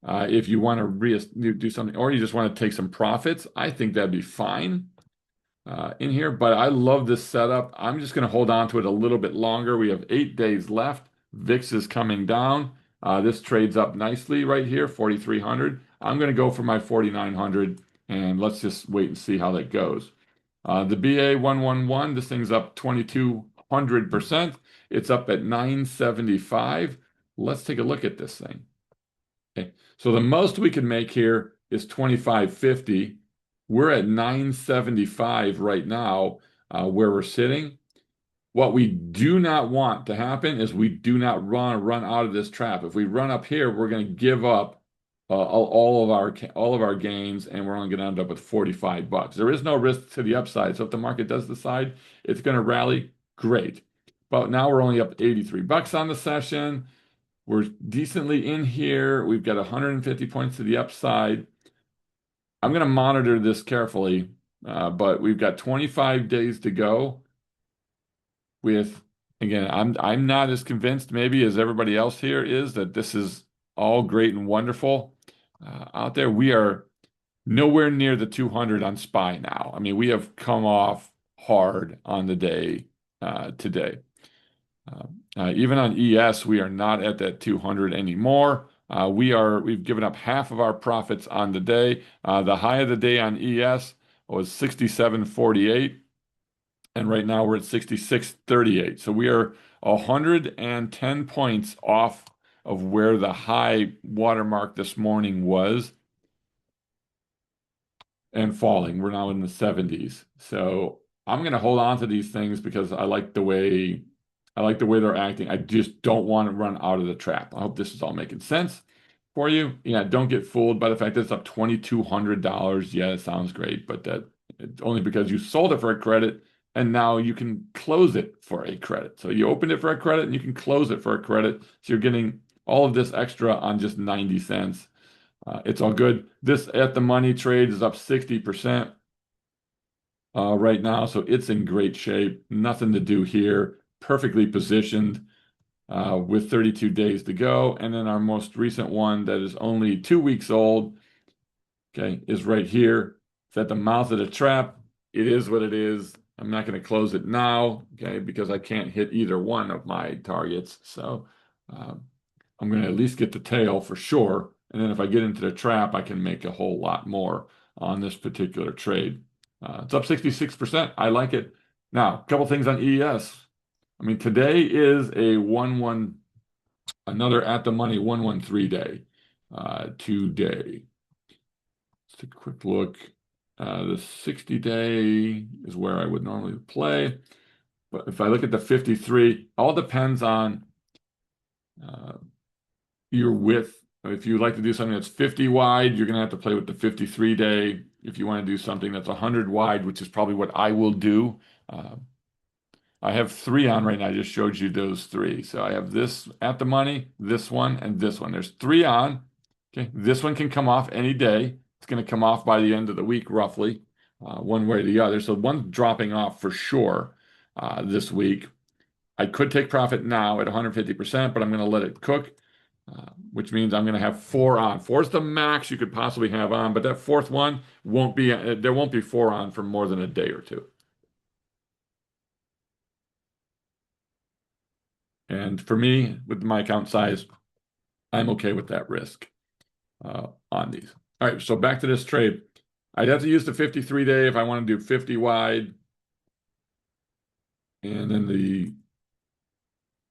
A: If you want to do something, or you just want to take some profits, I think that'd be fine in here. But I love this setup. I'm just going to hold on to it a little bit longer. We have 8 days left. VIX is coming down. This trades up nicely right here, 4,300. I'm going to go for my 4,900, and let's just wait and see how that goes. The BA111, this thing's up 2,200%. It's up at 975. Let's take a look at this thing. Okay. So the most we can make here is 2550. We're at 975 right now, where we're sitting. What we do not want to happen is we do not run out of this trap. If we run up here, we're going to give up all of our gains, and we're only going to end up with 45 bucks. There is no risk to the upside. So if the market does decide it's going to rally, great. But now we're only up 83 bucks on the session. We're decently in here. We've got 150 points to the upside. I'm going to monitor this carefully, but we've got 25 days to go. Again, I'm not as convinced maybe as everybody else here is that this is all great and wonderful out there. We are nowhere near the 200 on SPY now. I mean, we have come off hard on the day today. Even on ES, we are not at that 200 anymore. We've given up half of our profits on the day. The high of the day on ES was 67.48, and right now we're at 66.38. So we are 110 points off of where the high watermark this morning was, and falling. We're now in the 70s. So I'm going to hold on to these things because I like the way they're acting. I just don't want to run out of the trap. I hope this is all making sense for you. Yeah, don't get fooled by the fact that it's up $2,200. Yeah, it sounds great, but that only because you sold it for a credit and now you can close it for a credit. So you opened it for a credit and you can close it for a credit. So you're getting all of this extra on just 90 cents. It's all good. This at the money trade is up 60% right now, so it's in great shape. Nothing to do here. Perfectly positioned with 32 days to go. And then our most recent one that is only 2 weeks old, okay, is right here. It's at the mouth of the trap. It is what it is. I'm not going to close it now, okay, because I can't hit either one of my targets. So I'm going to at least get the tail for sure. And then if I get into the trap, I can make a whole lot more on this particular trade. It's up 66%. I like it. Now, a couple things on ES. I mean, today is another at the money 113 day. Today. Let's take a quick look. The 60-day is where I would normally play. But if I look at the 53, all depends on your width. If you like to do something that's 50 wide, you're going to have to play with the 53-day. If you want to do something that's 100 wide, which is probably what I will do. I have 3 on right now. I just showed you those 3. So I have this at the money, this one, and this one. There's 3 on. Okay, this one can come off any day. It's going to come off by the end of the week, roughly, one way or the other. So one's dropping off for sure this week. I could take profit now at 150%, but I'm going to let it cook, which means I'm going to have 4 on. 4 is the max you could possibly have on, but that 4th one won't be, there won't be 4 on for more than a day or 2. And for me, with my account size, I'm okay with that risk on these. All right, so back to this trade. I'd have to use the 53-day if I want to do 50 wide. And then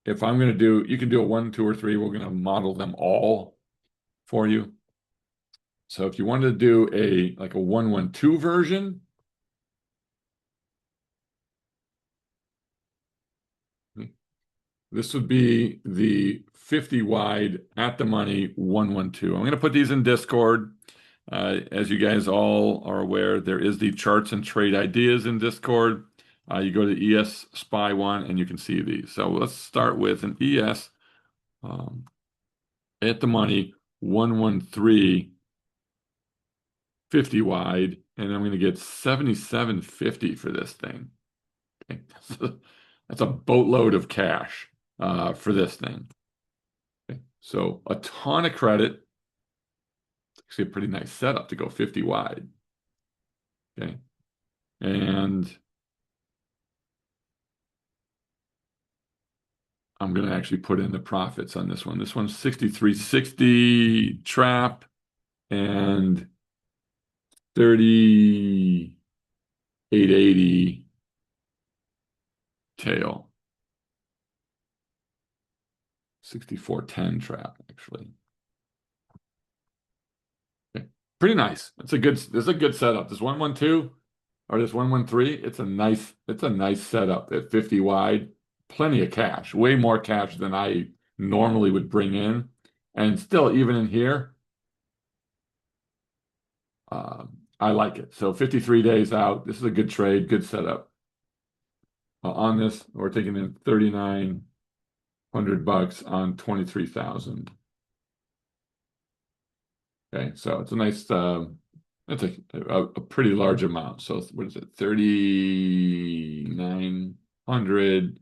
A: if I'm going to do, you can do a 1, 2, or 3. We're going to model them all for you. So if you wanted to do like a 112 version, this would be the 50 wide at the money 112. I'm going to put these in Discord. As you guys all are aware, there is the charts and trade ideas in Discord. You go to ES SPY 1 and you can see these. So let's start with an ES at the money 113 50 wide, and I'm going to get 77.50 for this thing. Okay. That's a boatload of cash for this thing. Okay. So a ton of credit. Actually, a pretty nice setup to go 50 wide. Okay. And I'm going to actually put in the profits on this one. This one's 63.60 trap and 38.80 tail. 64.10 trap, actually. Okay. Pretty nice. This is a good setup. This 112 or this 113, it's a nice setup at 50 wide. Plenty of cash, way more cash than I normally would bring in. And still, even in here, I like it. So 53 days out, this is a good trade, good setup. On this, we're taking in 3,900 bucks on 23,000. Okay, so it's a nice, it's a pretty large amount. So what is it? 3,900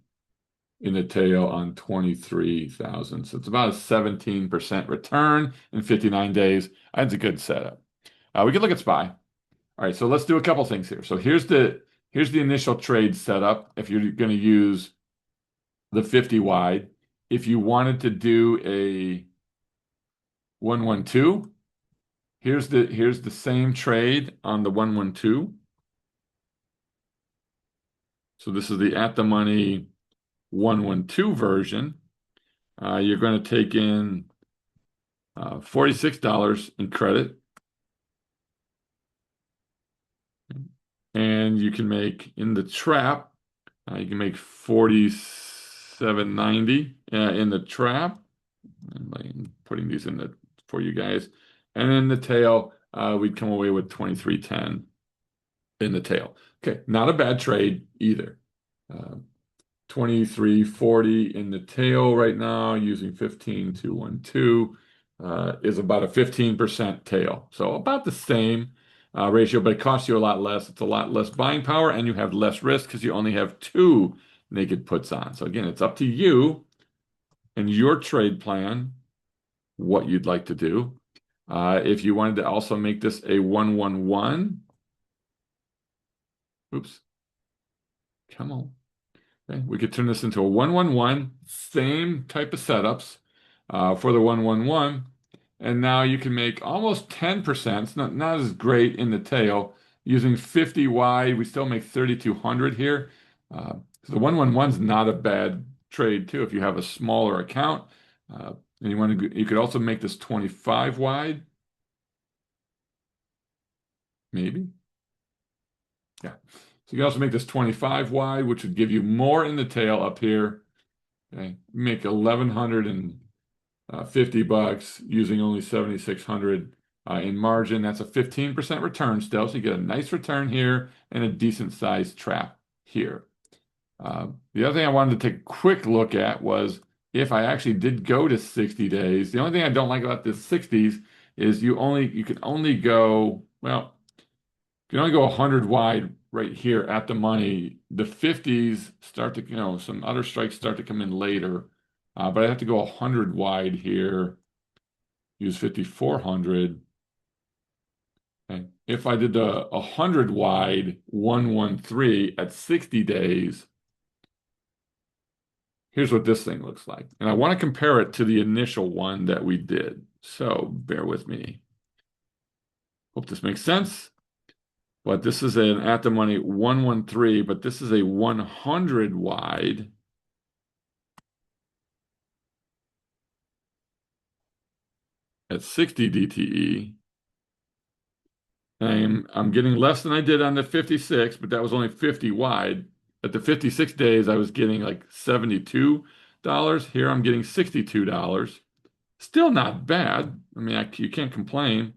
A: in the tail on 23,000. So it's about a 17% return in 59 days. That's a good setup. We could look at SPY. All right, so let's do a couple things here. So here's the initial trade setup if you're going to use the 50 wide. If you wanted to do a 112, here's the same trade on the 112. So this is the at the money 112 version. You're going to take in $46 in credit. And you can make in the trap, you can make 47.90 in the trap. I'm putting these in for you guys. And in the tail, we'd come away with 23.10 in the tail. Okay, not a bad trade either. 23.40 in the tail right now using 15,212 is about a 15% tail. So about the same ratio, but it costs you a lot less. It's a lot less buying power and you have less risk because you only have 2 naked puts on. So again, it's up to you and your trade plan what you'd like to do. If you wanted to also make this a 111, oops, come on. Okay, we could turn this into a 111, same type of setups for the 111. And now you can make almost 10%. It's not as great in the tail. Using 50 wide, we still make 3,200 here. So the 111 is not a bad trade too if you have a smaller account. And you could also make this 25 wide. Maybe. Yeah. So you can also make this 25 wide, which would give you more in the tail up here. Okay. Make 1,150 bucks using only 7,600 in margin. That's a 15% return still. So you get a nice return here and a decent sized trap here. The other thing I wanted to take a quick look at was if I actually did go to 60 days. The only thing I don't like about the 60s is you can only go, well, you can only go 100 wide right here at the money. The 50s start to, some other strikes start to come in later. But I have to go 100 wide here, use 5,400. Okay. If I did the 100 wide 113 at 60 days, here's what this thing looks like. And I want to compare it to the initial one that we did. So bear with me. Hope this makes sense. But this is an at the money 113, but this is a 100 wide. At 60 DTE. I'm getting less than I did on the 56, but that was only 50 wide. At the 56 days, I was getting like $72. Here I'm getting $62. Still not bad. I mean, you can't complain.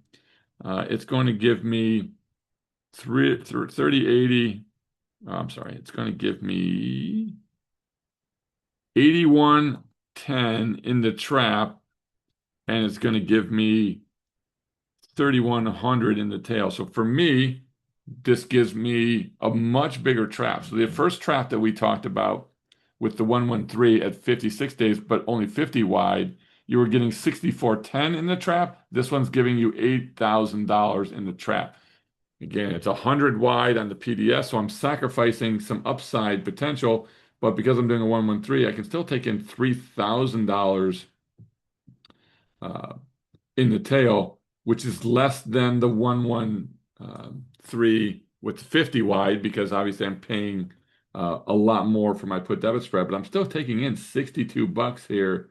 A: It's going to give me 3080. I'm sorry. It's going to give me 8110 in the trap, and it's going to give me 3,100 in the tail. So for me, this gives me a much bigger trap. So the first trap that we talked about with the 113 at 56 days, but only 50 wide, you were getting 64.10 in the trap. This one's giving you $8,000 in the trap. Again, it's 100 wide on the PDS, so I'm sacrificing some upside potential, but because I'm doing a 113, I can still take in $3,000 in the tail, which is less than the 113 with 50 wide, because obviously I'm paying a lot more for my put debit spread, but I'm still taking in 62 bucks here.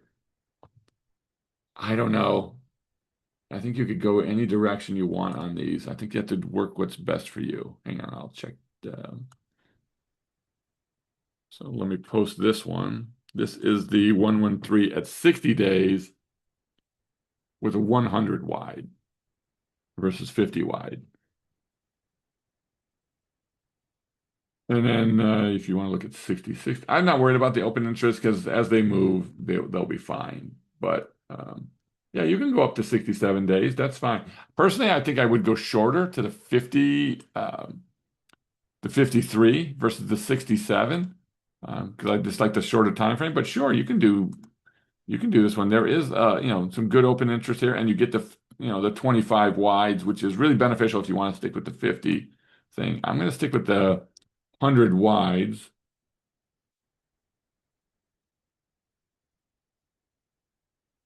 A: I don't know. I think you could go any direction you want on these. I think you have to work what's best for you. Hang on, I'll check. So let me post this one. This is the 113 at 60 days with a 100 wide versus 50 wide. And then if you want to look at 66, I'm not worried about the open interest because as they move, they'll be fine. But yeah, you can go up to 67 days. That's fine. Personally, I think I would go shorter to the 53 versus the 67 because I just like the shorter time frame. But sure, you can do this one. There is some good open interest here, and you get the 25 wides, which is really beneficial if you want to stick with the 50 thing. I'm going to stick with the 100 wides.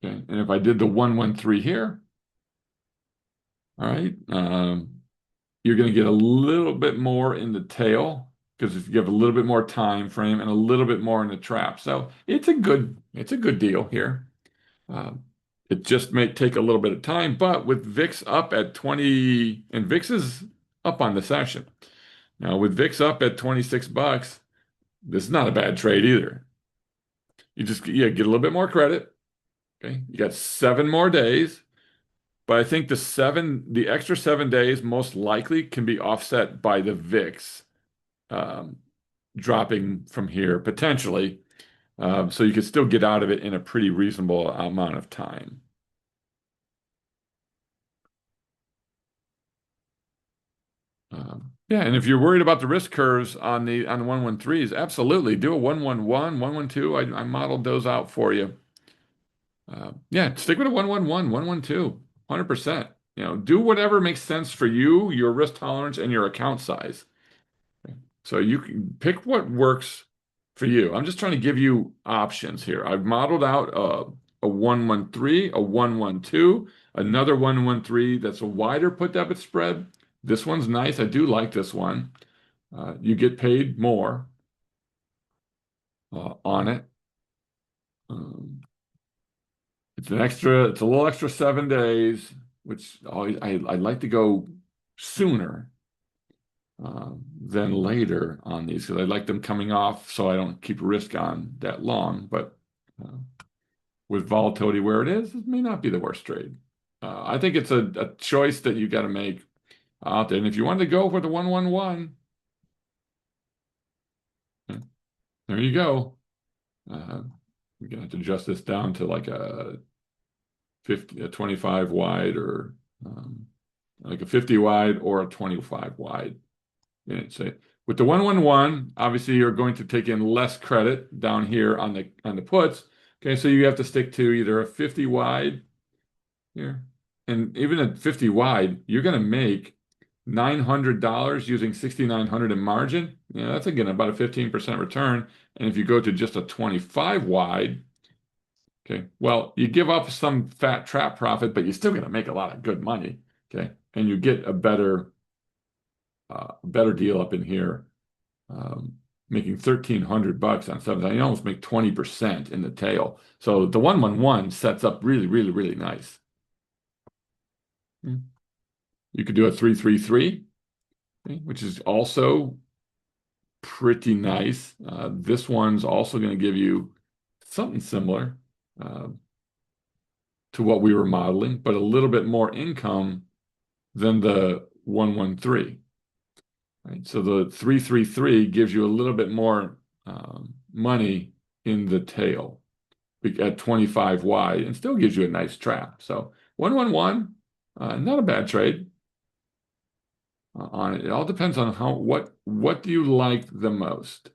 A: Okay, and if I did the 113 here, all right, you're going to get a little bit more in the tail because if you have a little bit more time frame and a little bit more in the trap, so it's a good deal here. It just may take a little bit of time, but with VIX up at 20, and VIX is up on the session. Now with VIX up at 26 bucks, this is not a bad trade either. You just get a little bit more credit. Okay, you got 7 more days, but I think the extra 7 days most likely can be offset by the VIX dropping from here potentially. So you could still get out of it in a pretty reasonable amount of time. Yeah, and if you're worried about the risk curves on the 113s, absolutely do a 111, 112. I modeled those out for you. Yeah, stick with a 111, 112, 100%. Do whatever makes sense for you, your risk tolerance, and your account size. So you can pick what works for you. I'm just trying to give you options here. I've modeled out a 113, a 112, another 113 that's a wider put debit spread. This one's nice. I do like this one. You get paid more on it. It's a little extra 7 days, which I'd like to go sooner than later on these because I like them coming off so I don't keep risk on that long. But with volatility where it is, it may not be the worst trade. I think it's a choice that you got to make out there. And if you want to go for the 111, there you go. We're gonna have to adjust this down to like a 25 wide or like a 50 wide or a 25 wide. And say with the 111, obviously you're going to take in less credit down here on the puts. Okay, so you have to stick to either a 50 wide here, and even at 50 wide, you're going to make $900 using 6,900 in margin. That's again about a 15% return. And if you go to just a 25 wide, okay, well, you give up some fat trap profit, but you're still going to make a lot of good money. Okay, and you get a better deal up in here, making 1,300 bucks on 7. You almost make 20% in the tail. So the 111 sets up really, really, really nice. You could do a 333, okay, which is also pretty nice. This one's also going to give you something similar to what we were modeling, but a little bit more income than the 113. Right? So the 333 gives you a little bit more money in the tail at 25 wide and still gives you a nice trap. So 111, not a bad trade on it. It all depends on what do you like the most.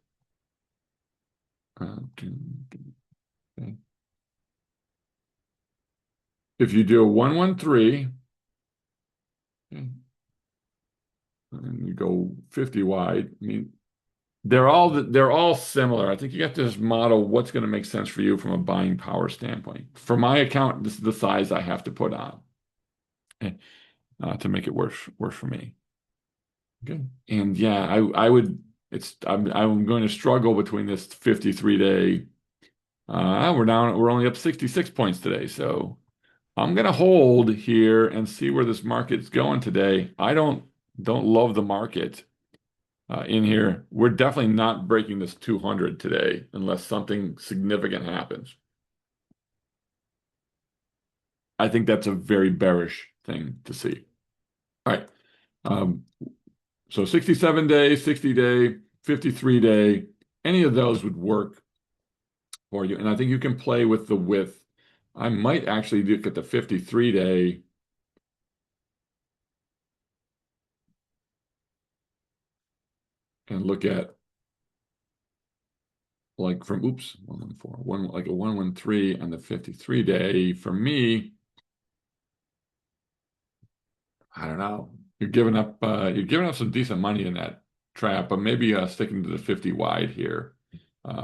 A: Okay. If you do a 113, and you go 50 wide, I mean, they're all similar. I think you have to just model what's going to make sense for you from a buying power standpoint. For my account, this is the size I have to put on to make it worse for me. Okay. And yeah, I would I'm going to struggle between this 53 day. We're only up 66 points today, so I'm gonna hold here and see where this market's going today. I don't love the market in here. We're definitely not breaking this 200 today unless something significant happens. I think that's a very bearish thing to see. All right. Um, so 67 day, 60 day, 53 day, any of those would work for you. And I think you can play with the width. I might actually look at the 53 day and look at like from 114, like a 113 on the 53 day. For me, I don't know. You're giving up some decent money in that trap, but maybe sticking to the 50 wide here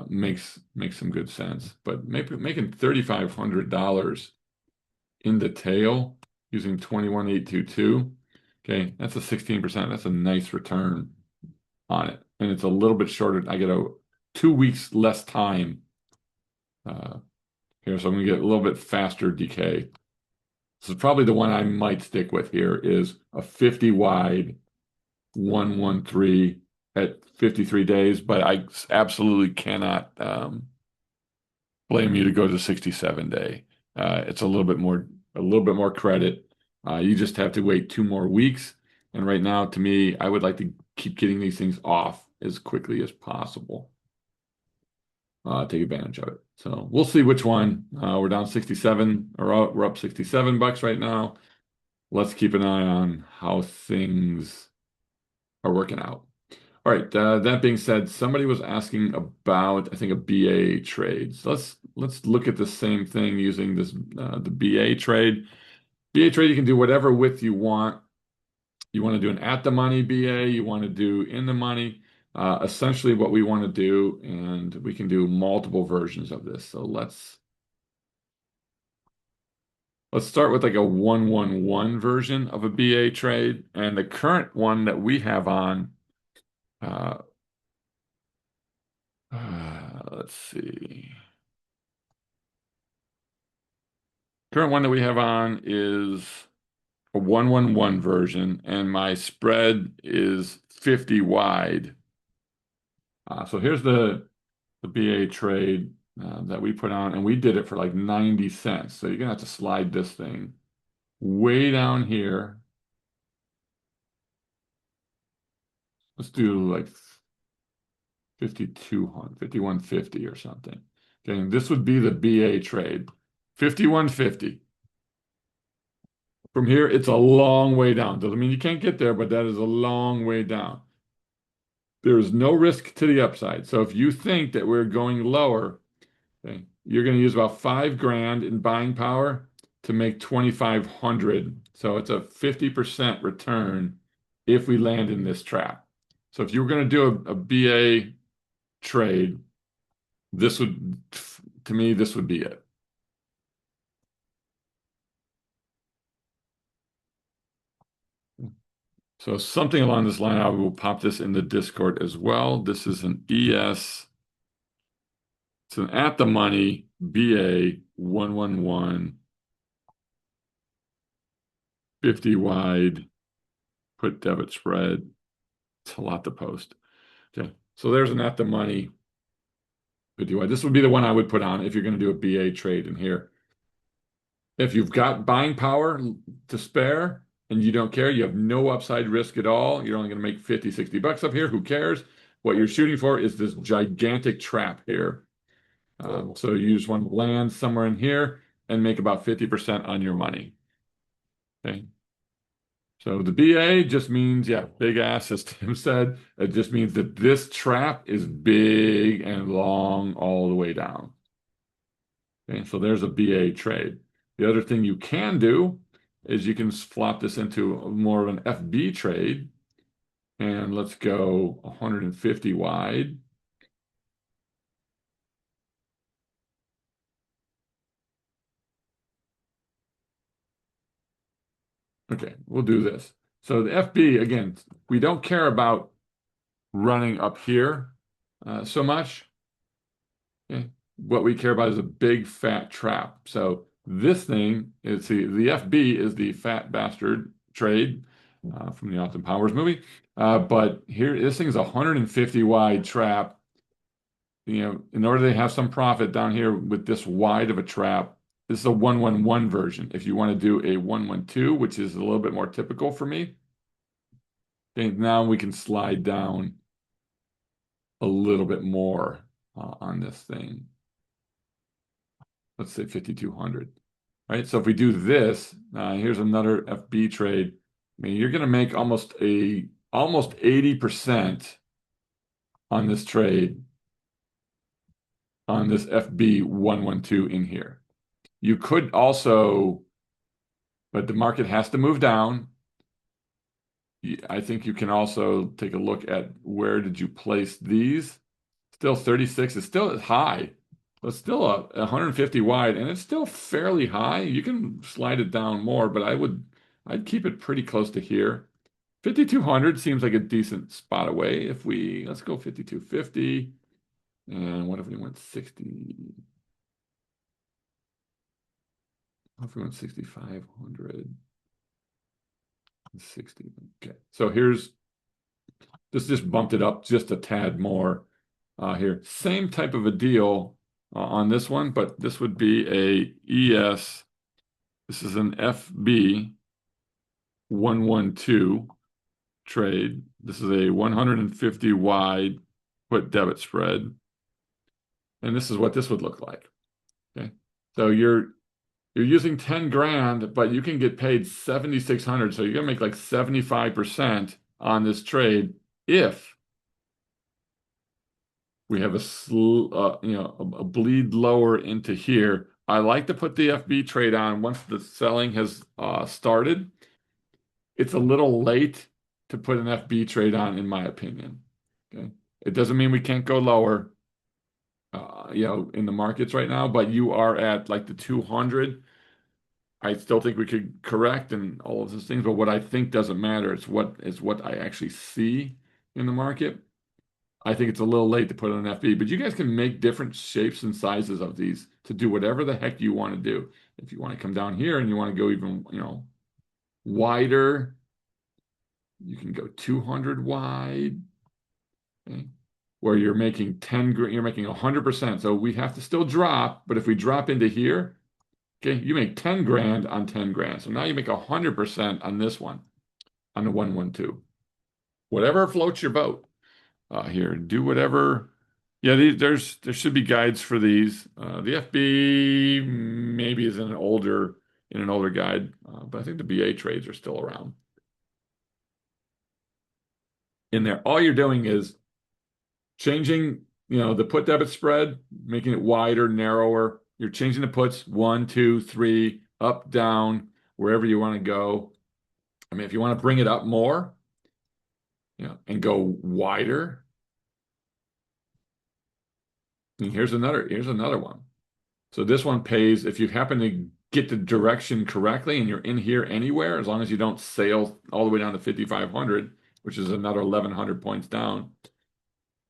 A: makes some good sense. But maybe making $3,500 in the tail using 21,822. Okay, that's a 16%. That's a nice return on it. And it's a little bit shorter. I get a 2 weeks less time uh, here, so I'm going to get a little bit faster decay. This is probably the one I might stick with here is a 50 wide 113 at 53 days, but I absolutely cannot blame you to go to 67 day. It's a little bit more credit. You just have to wait 2 more weeks. And right now, to me, I would like to keep getting these things off as quickly as possible. Take advantage of it. So we'll see which one. We're down 67, or we're up $67 right now. Let's keep an eye on how things are working out. All right. That being said, somebody was asking about, I think, a BA trade. So let's look at the same thing using this the BA trade. BA trade, you can do whatever width you want. You want to do an at the money BA, you want to do in the money. Essentially what we want to do, and we can do multiple versions of this. So let's start with like a 111 version of a BA trade. And the current one that we have on, uh, let's see. Current one that we have on is a 111 version, and my spread is 50 wide. So here's the BA trade that we put on, and we did it for like 90 cents. So you're gonna have to slide this thing way down here. Let's do like 5,200, 5,150 or something. Okay, and this would be the BA trade, 5,150. From here, it's a long way down. Doesn't mean you can't get there, but that is a long way down. There is no risk to the upside. So if you think that we're going lower, okay, you're going to use about $5,000 in buying power to make 2,500. So it's a 50% return if we land in this trap. So if you were going to do a BA trade, to me, this would be it. So something along this line, I will pop this in the Discord as well. This is an ES. It's an at the money BA 111, 50 wide, put debit spread. It's a lot to post. Okay, so there's an at the money 50 wide. This would be the one I would put on if you're going to do a BA trade in here. If you've got buying power to spare and you don't care, you have no upside risk at all. You're only going to make 50, 60 bucks up here. Who cares? What you're shooting for is this gigantic trap here. So you just want to land somewhere in here and make about 50% on your money. Okay. So the BA just means, yeah, big ass, as Tim said. It just means that this trap is big and long all the way down. Okay, so there's a BA trade. The other thing you can do is you can flop this into more of an FB trade, and let's go 150 wide. Okay, we'll do this. So the FB, again, we don't care about running up here so much. Okay. What we care about is a big fat trap. So this thing is the FB is the fat bastard trade from the Austin Powers movie. But here, this thing is a 150 wide trap. In order to have some profit down here with this wide of a trap, this is a 111 version. If you want to do a 112, which is a little bit more typical for me, okay, now we can slide down a little bit more on this thing. Let's say 5,200. Right? So if we do this, here's another FB trade. I mean, you're going to make almost 80% on this trade on this FB 112 in here. You could also, but the market has to move down. I think you can also take a look at where did you place these. Still 36 is still high. It's still a 150 wide, and it's still fairly high. You can slide it down more, but I'd keep it pretty close to here. 5,200 seems like a decent spot away. Let's go 5,250, and what if we went 60? What if we went 6,500? 60. Okay, so just bumped it up just a tad more here. Same type of a deal on this one, but this would be a ES. This is an FB 112 trade. This is a 150 wide put debit spread. And this is what this would look like. Okay. So you're using 10 grand, but you can get paid 7,600. So you're gonna make like 75% on this trade if we have a bleed lower into here. I like to put the FB trade on once the selling has started. It's a little late to put an FB trade on, in my opinion. Okay, it doesn't mean we can't go lower, in the markets right now, but you are at like the 200. I still think we could correct and all of those things, but what I think doesn't matter. It's what I actually see in the market. I think it's a little late to put on an FB, but you guys can make different shapes and sizes of these to do whatever the heck you want to do. If you want to come down here and you want to go even, wider, you can go 200 wide, okay? Where you're making 10, you're making 100%. So we have to still drop, but if we drop into here, okay, you make 10 grand on 10 grand. So now you make 100% on this one, on the 112. Whatever floats your boat. Here, do whatever. Yeah, there should be guides for these. The FB maybe is in an older guide, but I think the BA trades are still around. In there, all you're doing is changing, the put debit spread, making it wider, narrower. You're changing the puts 1, 2, 3, up, down, wherever you want to go. I mean, if you want to bring it up more, and go wider. And here's another one. So this one pays if you happen to get the direction correctly and you're in here anywhere, as long as you don't sail all the way down to 5,500, which is another 1,100 points down.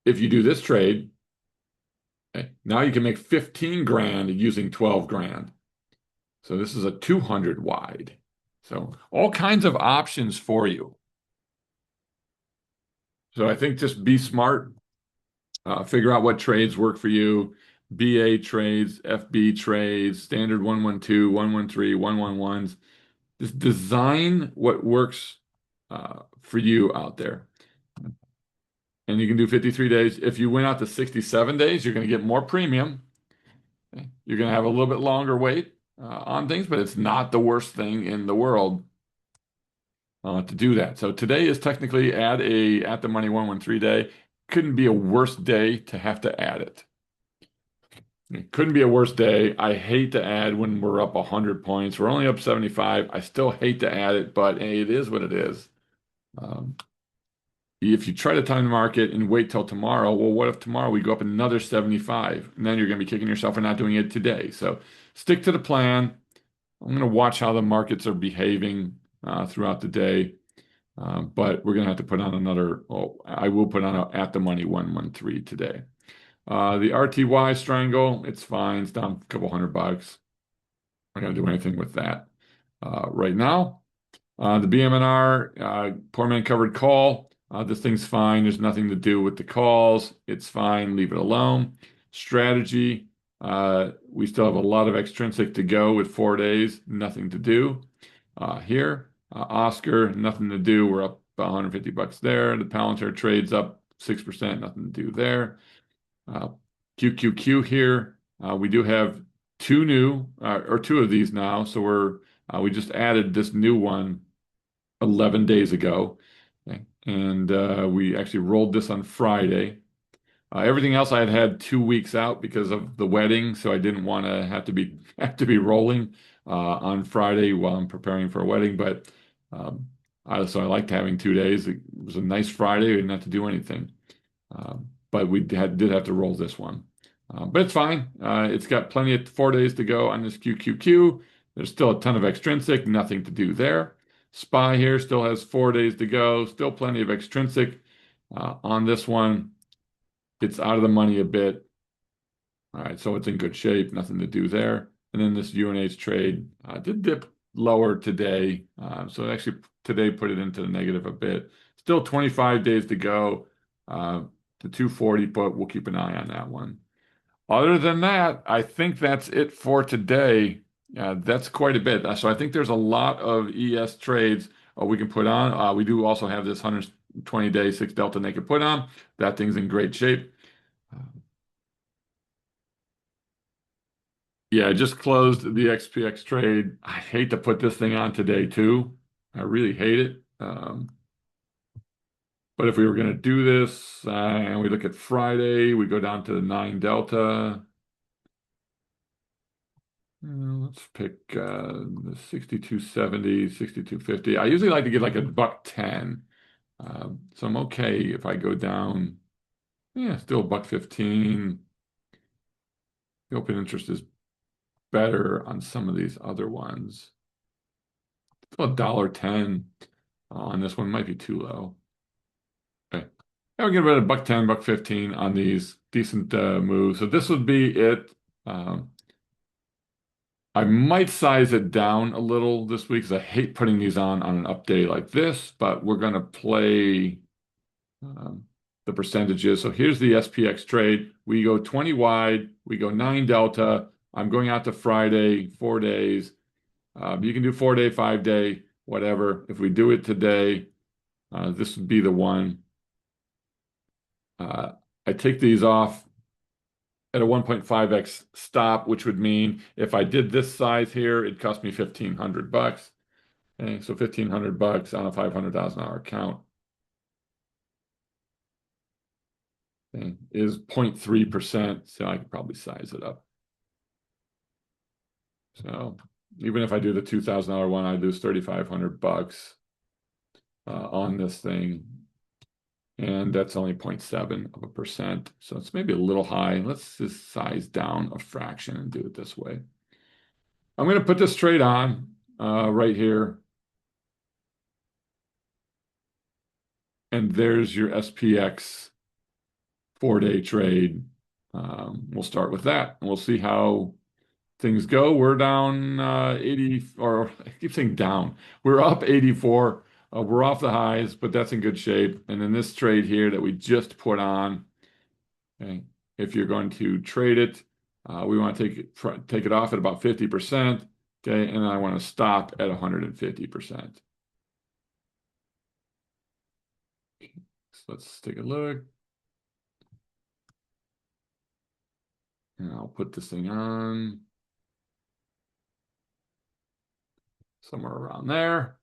A: If you do this trade, okay, now you can make 15 grand using 12 grand. So this is a 200 wide. So all kinds of options for you. So I think just be smart. Figure out what trades work for you. BA trades, FB trades, standard 112, 113, 111s. Just design what works for you out there. And you can do 53 days. If you went out to 67 days, you're going to get more premium. Okay? You're going to have a little bit longer wait on things, but it's not the worst thing in the world to do that. So today is technically at the money 113 day. Couldn't be a worse day to have to add it. It couldn't be a worse day. I hate to add when we're up 100 points. We're only up 75. I still hate to add it, but hey, it is what it is. Um, if you try to time the market and wait till tomorrow, well, what if tomorrow we go up another 75? And then you're going to be kicking yourself for not doing it today. So stick to the plan. I'm going to watch how the markets are behaving throughout the day. But we're going to have to put on another, oh, I will put on a at the money 113 today. The RTY strangle, it's fine. It's down a couple $100. I'm not going to do anything with that right now. The BMNR, poor man covered call. This thing's fine. There's nothing to do with the calls. It's fine. Leave it alone. Strategy, we still have a lot of extrinsic to go with 4 days. Nothing to do here. Oscar, nothing to do. We're up about $150 there. The Palantir trades up 6%. Nothing to do there. QQQ here. We do have two of these now. So we just added this new one 11 days ago. Okay. And we actually rolled this on Friday. Everything else I had 2 weeks out because of the wedding, so I didn't want to have to be rolling on Friday while I'm preparing for a wedding. But so I liked having 2 days. It was a nice Friday. We didn't have to do anything. But we did have to roll this one. But it's fine. It's got plenty of 4 days to go on this QQQ. There's still a ton of extrinsic, nothing to do there. SPY here still has 4 days to go. Still plenty of extrinsic on this one. It's out of the money a bit. All right, so it's in good shape. Nothing to do there. And then this UNH trade did dip lower today. So actually today put it into the negative a bit. Still 25 days to go to 240, but we'll keep an eye on that one. Other than that, I think that's it for today. That's quite a bit. So I think there's a lot of ES trades we can put on. We do also have this 120-day 6 Delta naked put on. That thing's in great shape. Yeah, I just closed the SPX trade. I hate to put this thing on today too. I really hate it. But if we were going to do this and we look at Friday, we go down to the 9 Delta. Let's pick the 6270, 6250. I usually like to get like a $1.10. So I'm okay if I go down. Yeah, still $1.15. The open interest is better on some of these other ones. Still $1.10 on this one might be too low. Okay. Now we're getting rid of $1.10, $1.15 on these decent moves. So this would be it. I might size it down a little this week because I hate putting these on an update like this, but we're going to play the percentages. So here's the SPX trade. We go 20 wide, we go 9 Delta. I'm going out to Friday, 4 days. You can do 4-day, 5-day, whatever. If we do it today, this would be the one. I take these off at a 1.5x stop, which would mean if I did this size here, it'd cost me $1,500. Okay, so $1,500 on a $500,000 account. Okay, is 0.3%, so I could probably size it up. So even if I do the $2,000 one, I lose $3,500 on this thing. And that's only 0.7%. So it's maybe a little high. Let's just size down a fraction and do it this way. I'm going to put this trade on right here. And there's your SPX 4-day trade. We'll start with that. And we'll see how things go. We're down 80, or I keep saying down. We're up 84. We're off the highs, but that's in good shape. And then this trade here that we just put on, okay, if you're going to trade it, we want to take it off at about 50%, okay, and I want to stop at 150%. So let's take a look. And I'll put this thing on somewhere around there.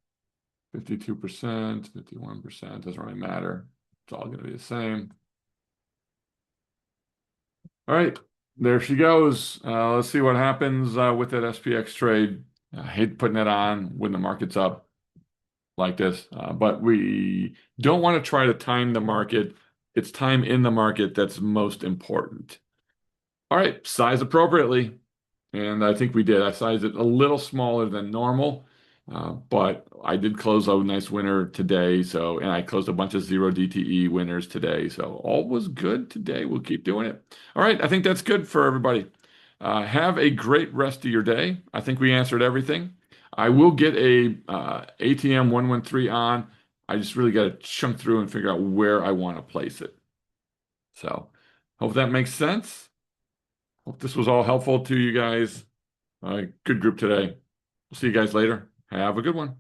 A: 52%, 51%, doesn't really matter. It's all going to be the same. All right, There she goes. Let's see what happens with that SPX trade. I hate putting it on when the market's up like this, but we don't want to try to time the market. It's time in the market that's most important. All right, size appropriately. And I think we did. I sized it a little smaller than normal, but I did close a nice winner today. So, and I closed a bunch of zero DTE winners today. So all was good today. We'll keep doing it. All right, I think that's good for everybody. Have a great rest of your day. I think we answered everything. I will get a ATM 113 on. I just really got to chunk through and figure out where I want to place it. So, hope that makes sense. Hope this was all helpful to you guys. Good group today. We'll see you guys later. Have a good one.